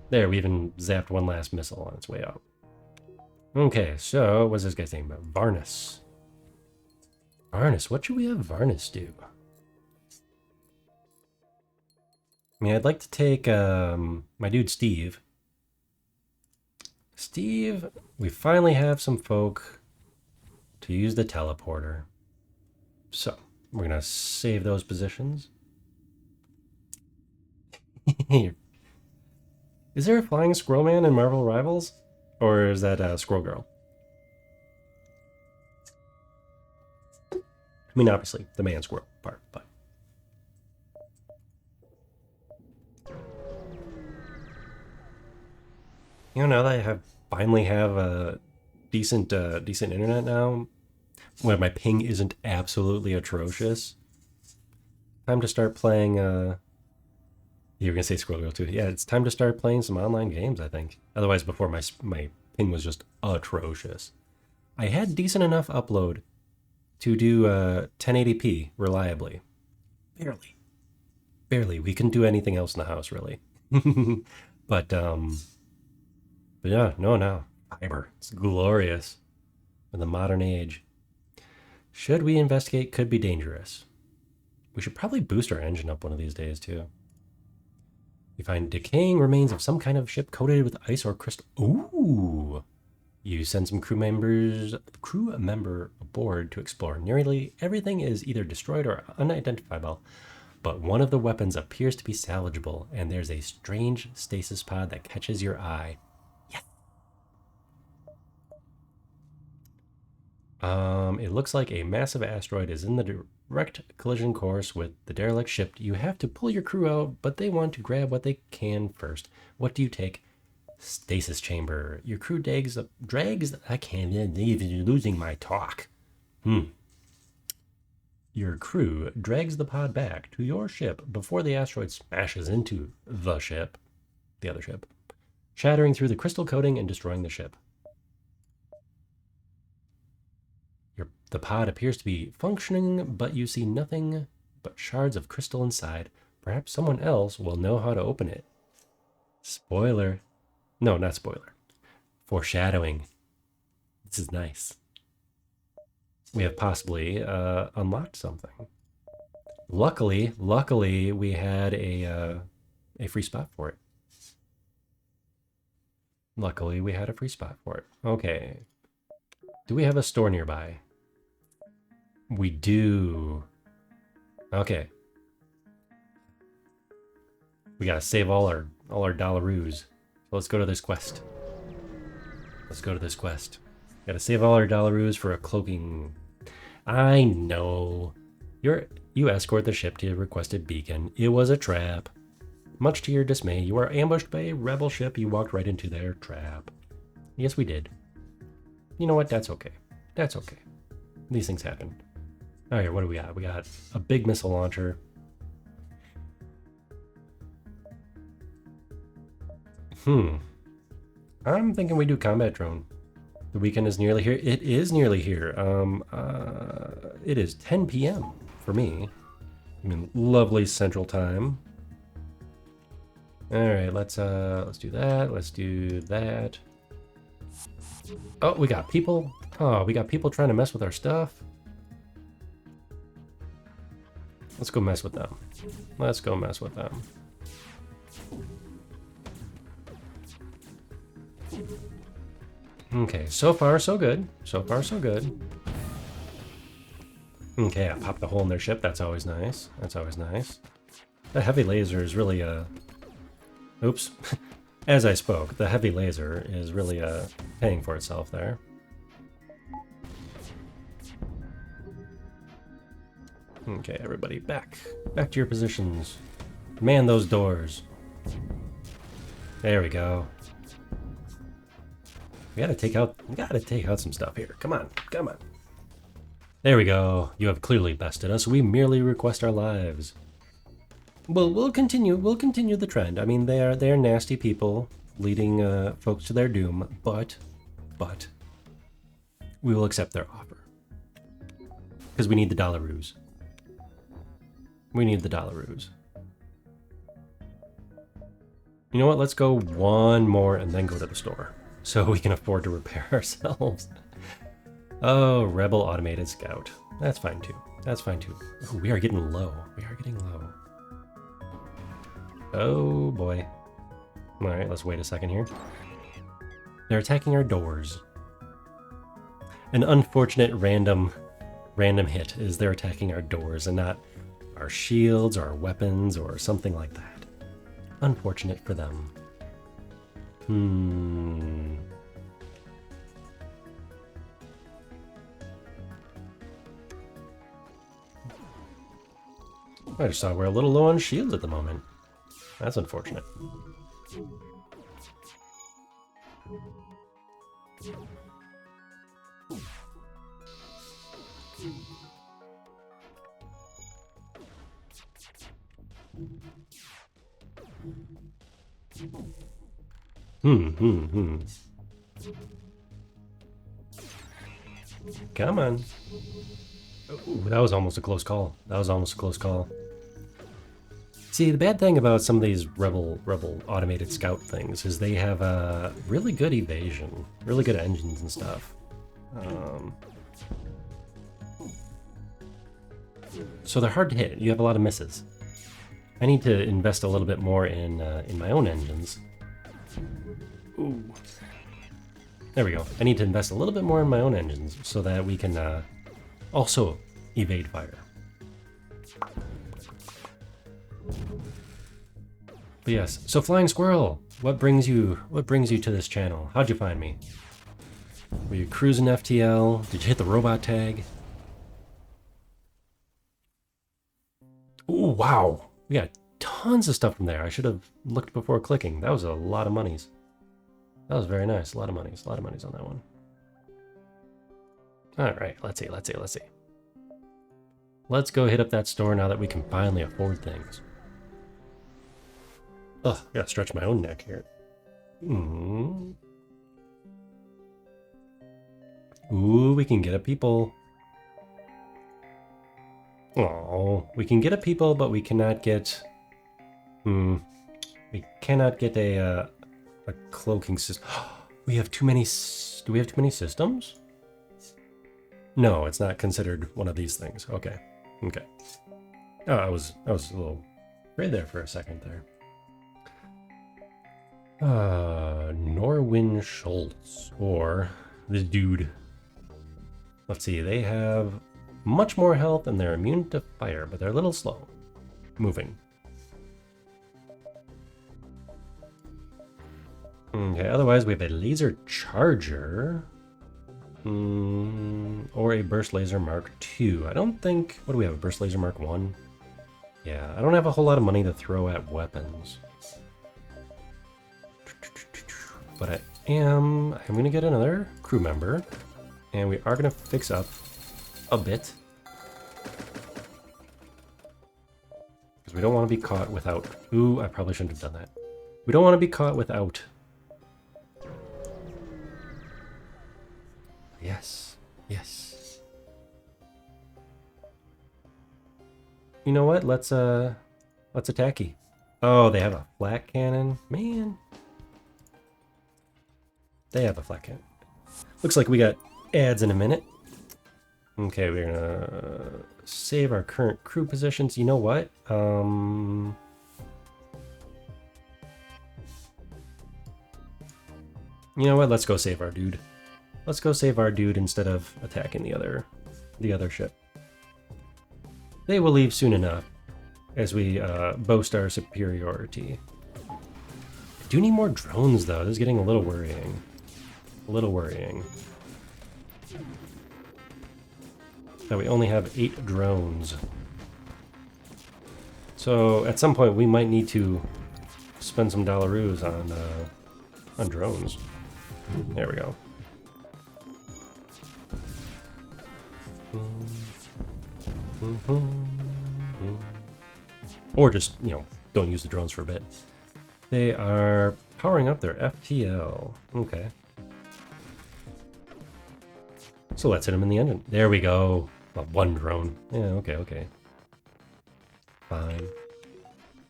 There, we even zapped one last missile on its way out. Okay, so what's this guy's name? Varnus. Varnus, what should we have Varnus do? I mean, I'd like to take my dude Steve. Steve, we finally have some folk to use the teleporter. So, we're going to save those positions. Is there a Flying Squirrel Man in Marvel Rivals? Or is that Squirrel Girl? I mean, obviously, the man squirrel part, but... You know, now that I finally have a decent internet now, where my ping isn't absolutely atrocious, time to start playing, you were going to say Squirrel Girl too. Yeah, it's time to start playing some online games, I think. Otherwise, before my ping was just atrocious. I had decent enough upload to do 1080p reliably. Barely. We couldn't do anything else in the house, really. But yeah, no. Fiber. It's glorious. In the modern age. Should we investigate? Could be dangerous. We should probably boost our engine up one of these days, too. You find decaying remains of some kind of ship coated with ice or crystal. Ooh! You send some crew member aboard to explore. Nearly everything is either destroyed or unidentifiable, but one of the weapons appears to be salvageable, and there's a strange stasis pod that catches your eye. Yes! It looks like a massive asteroid is in the direct collision course with the derelict ship. You have to pull your crew out, but they want to grab what they can first. What do you take? Stasis chamber. Your crew drags. I can't even losing my talk. Your crew drags the pod back to your ship before the asteroid smashes into the ship, the other ship, shattering through the crystal coating and destroying the ship. The pod appears to be functioning, but you see nothing but shards of crystal inside. Perhaps someone else will know how to open it. Spoiler. No, not spoiler. Foreshadowing. This is nice. We have possibly unlocked something. Luckily, we had a free spot for it. Luckily, we had a free spot for it. Okay. Do we have a store nearby? We do. Okay. We gotta save all our dollaroos. So let's go to this quest. Let's go to this quest. Gotta save all our dollaroos for a cloaking. I know. You escort the ship to the requested beacon. It was a trap. Much to your dismay, you are ambushed by a rebel ship. You walked right into their trap. Yes, we did. You know what? That's okay. That's okay. These things happen. All right, what do we got? We got a big missile launcher. I'm thinking we do combat drone. The weekend is nearly here. It is nearly here. It is 10 p.m. for me. I mean, lovely Central Time. All right, let's do that. Let's do that. Oh, we got people. Oh, we got people trying to mess with our stuff. Let's go mess with them. Let's go mess with them. Okay, so far so good. So far so good. Okay, I popped a hole in their ship. That's always nice. That's always nice. The heavy laser is really oops. As I spoke, the heavy laser is really paying for itself there. Okay, everybody, back to your positions. Man those doors. There we go. We gotta take out some stuff here. Come on, come on. There we go. You have clearly bested us. We merely request our lives. Well, we'll continue the trend. I mean, they are nasty people leading folks to their doom, but we will accept their offer. Because we need the dollaroos. We need the dollaroos. You know what? Let's go one more and then go to the store. So we can afford to repair ourselves. Oh, Rebel Automated Scout. That's fine too. That's fine too. Ooh, we are getting low. We are getting low. Oh boy. Alright, let's wait a second here. They're attacking our doors. An unfortunate random hit is they're attacking our doors and not our shields or our weapons or something like that. Unfortunate for them. I just saw we're a little low on shields at the moment. That's unfortunate. Come on. Ooh, that was almost a close call. That was almost a close call. See, the bad thing about some of these rebel automated scout things is they have a really good evasion, really good engines and stuff. So they're hard to hit. You have a lot of misses. I need to invest a little bit more in my own engines. Ooh. There we go. I need to invest a little bit more in my own engines so that we can also evade fire. But yes, so Flying Squirrel, what brings you to this channel? How'd you find me? Were you cruising FTL? Did you hit the robot tag? Ooh, wow. We got tons of stuff from there. I should have looked before clicking. That was a lot of monies. That was very nice. A lot of monies on that one. All right, let's see. Let's go hit up that store now that we can finally afford things. Ugh, gotta stretch my own neck here. Ooh, we can get a people. Oh, we can get a people, but we cannot get. We cannot get a cloaking system. We have too many... Do we have too many systems? No, it's not considered one of these things. Okay. Okay. Oh, I was a little afraid there for a second there. Norwin Schultz, or this dude. Let's see, they have much more health and they're immune to fire, but they're a little slow moving. Okay, otherwise we have a laser charger. Or a burst laser Mark II. I don't think... What do we have? A burst laser Mark I? Yeah, I don't have a whole lot of money to throw at weapons. But I'm going to get another crew member. And we are going to fix up a bit. Because we don't want to be caught without... Ooh, I probably shouldn't have done that. We don't want to be caught without... Yes. Yes. You know what? Let's attacky. Oh, they have a flat cannon? Man. They have a flat cannon. Looks like we got ads in a minute. Okay, we're gonna save our current crew positions. You know what? You know what? Let's go save our dude. Let's go save our dude instead of attacking the other ship. They will leave soon enough as we boast our superiority. I do need more drones though. This is getting a little worrying. A little worrying. That we only have 8 drones. So at some point we might need to spend some dollaroos on drones. There we go. Or just, you know, don't use the drones for a bit. They are powering up their FTL. Okay. So let's hit them in the engine. There we go. Well, 1 drone. Yeah, okay, okay. Fine.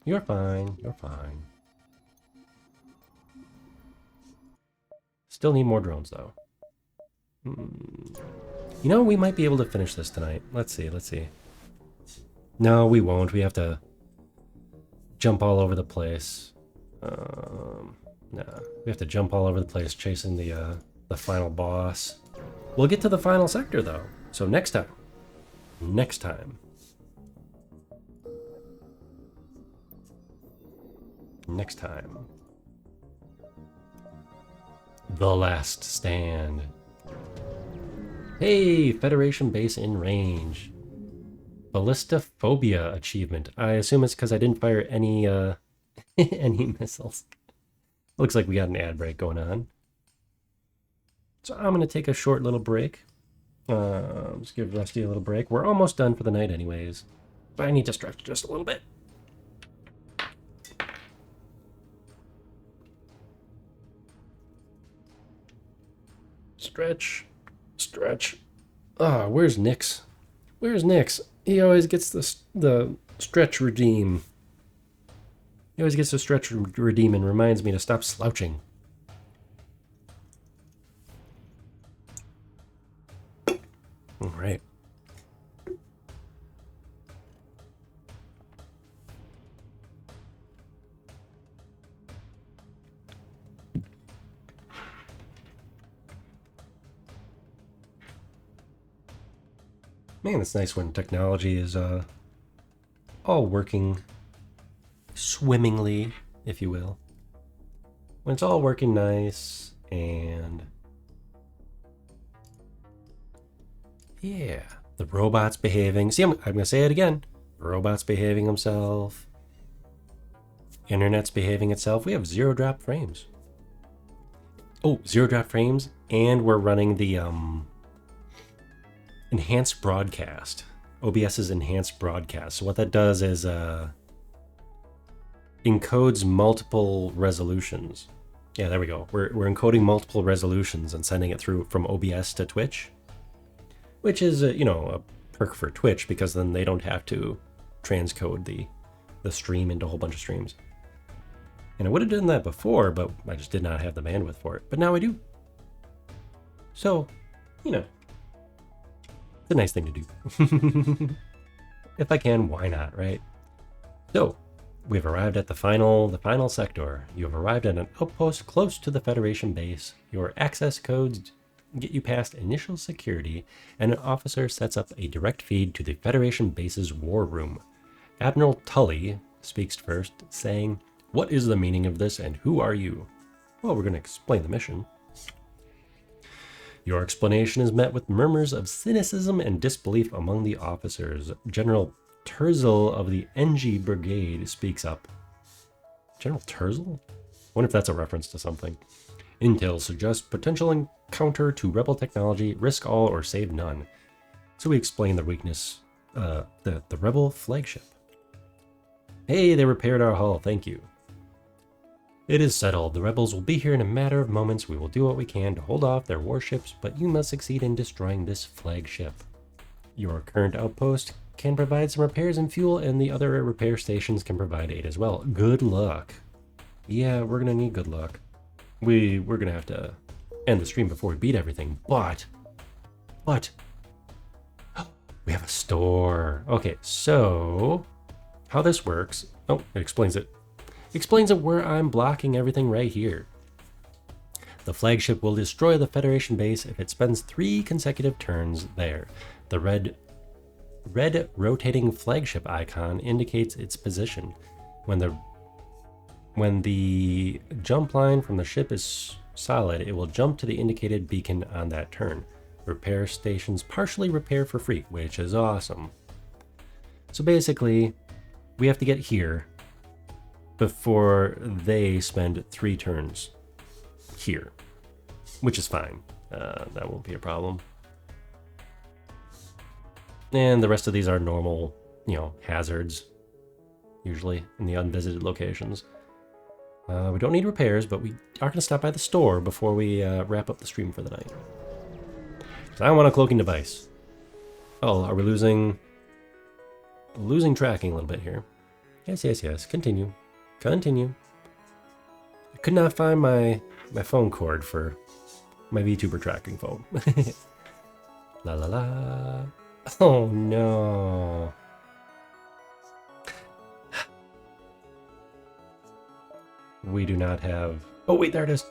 You're fine. You're fine. Still need more drones, though. You know, we might be able to finish this tonight. Let's see, let's see. No, we won't. We have to jump all over the place. Nah, we have to jump all over the place chasing the final boss. We'll get to the final sector, though. So next time. Next time. Next time. The Last Stand. Hey, Federation base in range. Ballistophobia achievement. I assume it's because I didn't fire any any missiles. Looks like we got an ad break going on. So I'm going to take a short little break. Just give Rusty a little break. We're almost done for the night anyways. But I need to stretch just a little bit. Stretch. Stretch. Ah, where's Nyx? Where's Nyx? He always gets the stretch redeem. He always gets the stretch redeem and reminds me to stop slouching. All right. Man, it's nice when technology is all working swimmingly, if you will. When it's all working nice and... yeah, the robot's behaving. See, I'm going to say it again. The robot's behaving himself. Internet's behaving itself. We have 0 drop frames. Oh, 0 drop frames, and we're running the enhanced broadcast. OBS's enhanced broadcast. So what that does is encodes multiple resolutions. Yeah, there we go. We're encoding multiple resolutions and sending it through from OBS to Twitch, which is you know, a perk for Twitch because then they don't have to transcode the stream into a whole bunch of streams. And I would have done that before, but I just did not have the bandwidth for it. But now I do. So, you know, it's a nice thing to do. If I can, why not, right? So, we've arrived at the final sector. You have arrived at an outpost close to the Federation base. Your access codes get you past initial security, and an officer sets up a direct feed to the Federation base's war room. Admiral Tully speaks first, saying, "What is the meaning of this, and who are you?" Well, we're going to explain the mission. Your explanation is met with murmurs of cynicism and disbelief among the officers. General Terzel of the NG Brigade speaks up. General Terzel? I wonder if that's a reference to something. Intel suggests potential encounter to rebel technology, risk all or save none. So we explain the weakness, the rebel flagship. Hey, they repaired our hull, thank you. It is settled. The rebels will be here in a matter of moments. We will do what we can to hold off their warships, but you must succeed in destroying this flagship. Your current outpost can provide some repairs and fuel, and the other repair stations can provide aid as well. Good luck. Yeah, we're gonna need good luck. We're gonna have to end the stream before we beat everything, but we have a store. Okay, so how this works. Oh, it explains it. Explains it where I'm blocking everything right here. The flagship will destroy the Federation base if it spends 3 consecutive turns there. The red rotating flagship icon indicates its position. When the jump line from the ship is solid, it will jump to the indicated beacon on that turn. Repair stations partially repair for free, which is awesome. So basically, we have to get here before they spend 3 turns here, which is fine. That won't be a problem. And the rest of these are normal, hazards, usually in the unvisited locations. We don't need repairs, but we are going to stop by the store before we wrap up the stream for the night. So I want a cloaking device. Oh, are we losing tracking a little bit here? Yes. Continue. I could not find my phone cord for my VTuber tracking phone. La la la. Oh no. We do not have... Oh wait, there it is.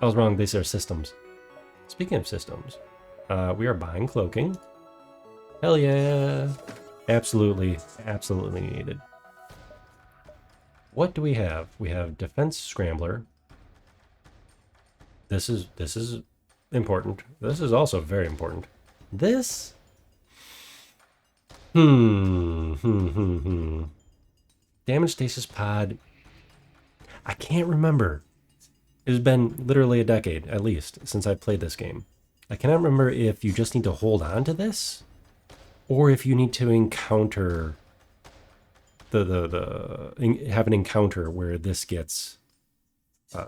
I was wrong, these are systems. Speaking of systems, we are buying cloaking. Hell yeah. Absolutely needed. What do we have? We have Defense Scrambler. This is important. This is also very important. This? Damage Stasis Pod. I can't remember. It has been literally a decade, at least, since I played this game. I cannot remember if you just need to hold on to this, or if you need to encounter have an encounter where this gets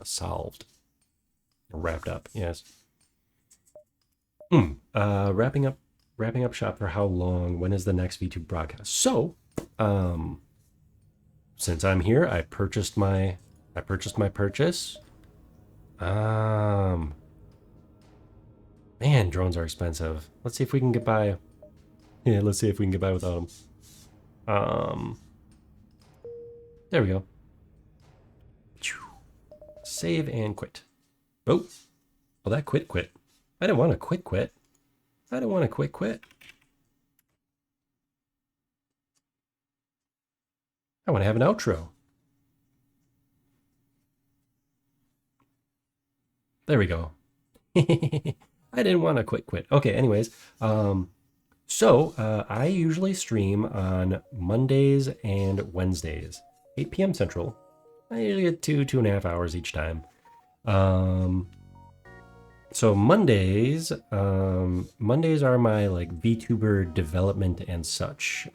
solved, wrapped up. Yes. Wrapping up shop for how long? When is the next VTube broadcast? So, since I'm here, I purchased my purchase. Man, drones are expensive. Let's see if we can get by. Yeah, let's see if we can get by without them. There we go. Save and quit. Oh, well, that quit. I didn't want to quit. I don't want to quit. I want to have an outro. There we go. I didn't want to quit. Okay, anyways. So I usually stream on Mondays and Wednesdays, 8 p.m. Central. I usually get 2.5 hours each time. So Mondays are my VTuber development and such.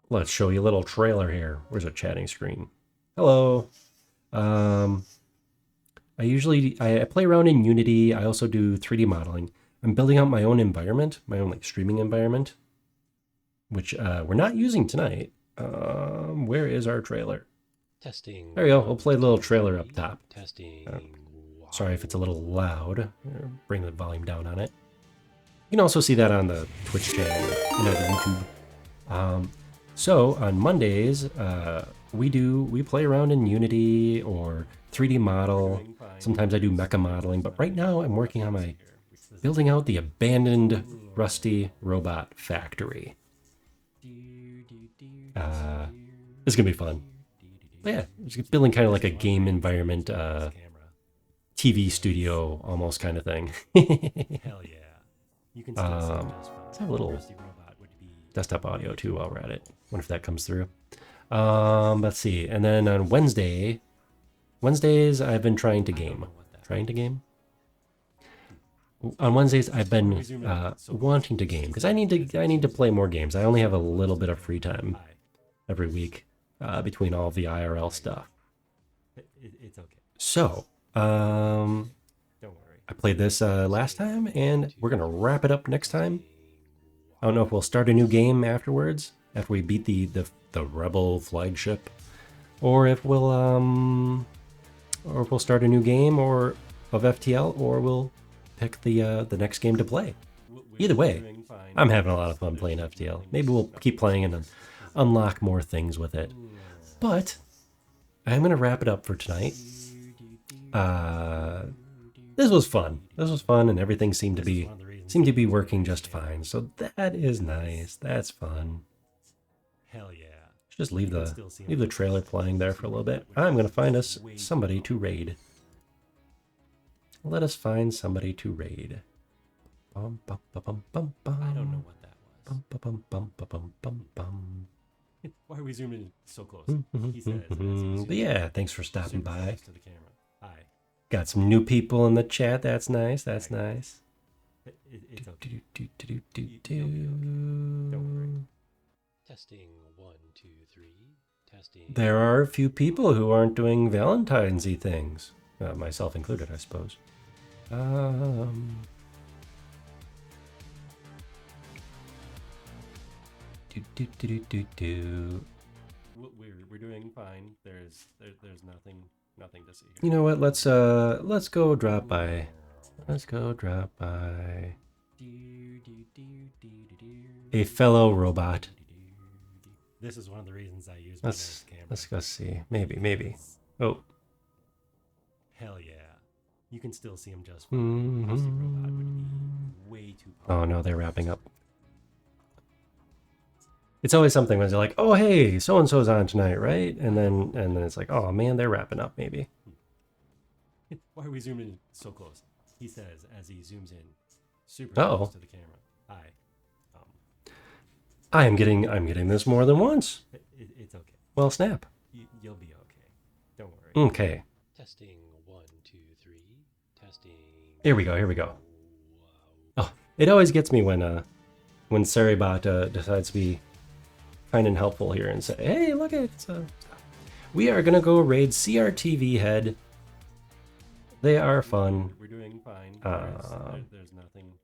Let's show you a little trailer here. Where's a chatting screen? Hello. I play around in Unity. I also do 3D modeling. I'm building out my own environment, my own streaming environment, which we're not using tonight. Where is our trailer? Testing. There we go. We'll play a little trailer up top. Testing. Sorry if it's a little loud. Bring the volume down on it. You can also see that on the Twitch channel, the YouTube. So on Mondays, we play around in Unity or 3D model. Sometimes I do mecha modeling, but right now I'm working on my building out the abandoned rusty robot factory. It's gonna be fun. But yeah, just building kind of like a game environment, TV studio almost kind of thing. Hell yeah. You can still see Let's have a little desktop audio too while we're at it. Wonder if that comes through. Let's see. And then on Wednesdays I've been trying to game. On Wednesdays I've been wanting to game because I need to play more games. I only have a little bit of free time every week between all of the IRL stuff. It's okay. So, Don't worry. I played this last time, and we're gonna wrap it up next time. I don't know if we'll start a new game afterwards, after we beat the Rebel flagship, or if we'll start a new game of FTL, or we'll pick the next game to play. Either way, I'm having a lot of fun playing FTL. Maybe we'll keep playing and unlock more things with it. But I'm gonna wrap it up for tonight. This was fun. And everything seemed to be working just fine. So that is nice. That's fun. Hell yeah. Just leave the trailer playing there for a little bit. I'm gonna find us somebody to raid. Let us find somebody to raid. Bum, bum, bum, bum, bum, bum. I don't know what that was. Bum, bum, bum, bum, bum, bum, bum. Why are we zooming so close? He says. But yeah, thanks for stopping by. To the camera. Hi. Got some new people in the chat. That's nice. That's nice. It's okay. Don't worry. Testing 1, 2, 3. Testing. There are a few people who aren't doing Valentine's-y things. Myself included, I suppose. We're doing fine. There's nothing to see here. You know what? Let's go drop by. Let's go drop by a fellow robot. This is one of the reasons I use my nice camera. Let's go see. Maybe. Oh. Hell yeah. You can still see him just fine. Rusty robot would be way too Oh no, they're wrapping up. It's always something when they're like, "Oh hey, so and so's on tonight, right?" And then it's like, "Oh man, they're wrapping up." Maybe. Why are we zooming so close? He says as he zooms in, super Uh-oh. close to the camera. Hi. I'm getting this more than once. It's okay. Well, snap. You'll be okay. Don't worry. Okay. Testing 1, 2, 3. Testing. Here we go. Oh, it always gets me when Saribot decides to be kind and helpful here and say, "Hey, look at we are gonna go raid CRTV head. They are fun. We're doing fine. There's nothing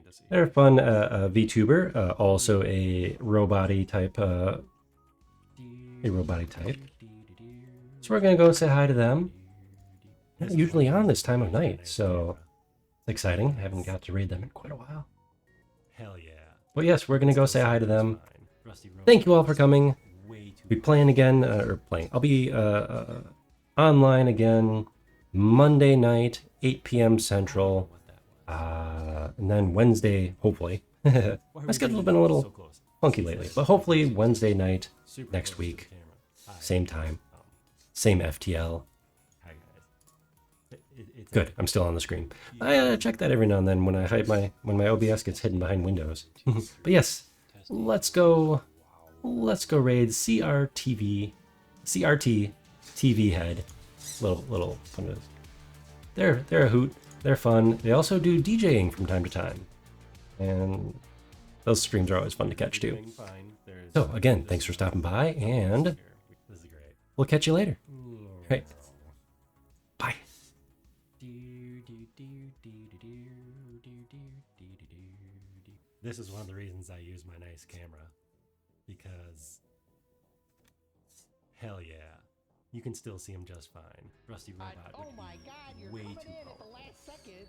to see. They're fun. VTuber, also a roboty type. So we're gonna go say hi to them. Not usually on this time of night, so it's exciting. I haven't got to raid them in quite a while. Hell yeah. But yes, we're gonna go say hi to them. Thank you all for coming. Be playing again, I'll be online again Monday night, 8 p.m. Central, and then Wednesday, hopefully. My schedule's been a little funky lately, but hopefully Wednesday night next week, same time, same FTL. Good, I'm still on the screen. I check that every now and then when my OBS gets hidden behind windows. But yes, let's go raid CRT TV head. Little fun. They're a hoot. They're fun. They also do DJing from time to time, and those streams are always fun to catch too. So again, thanks for stopping by, and we'll catch you later. Right. Bye. This is one of the reasons I use my nice camera, because hell yeah. You can still see him just fine. Rusty Robot Oh would my be God, you're way coming too in at the powerful. last second.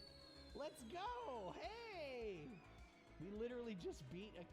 Let's go. Hey. We literally just beat a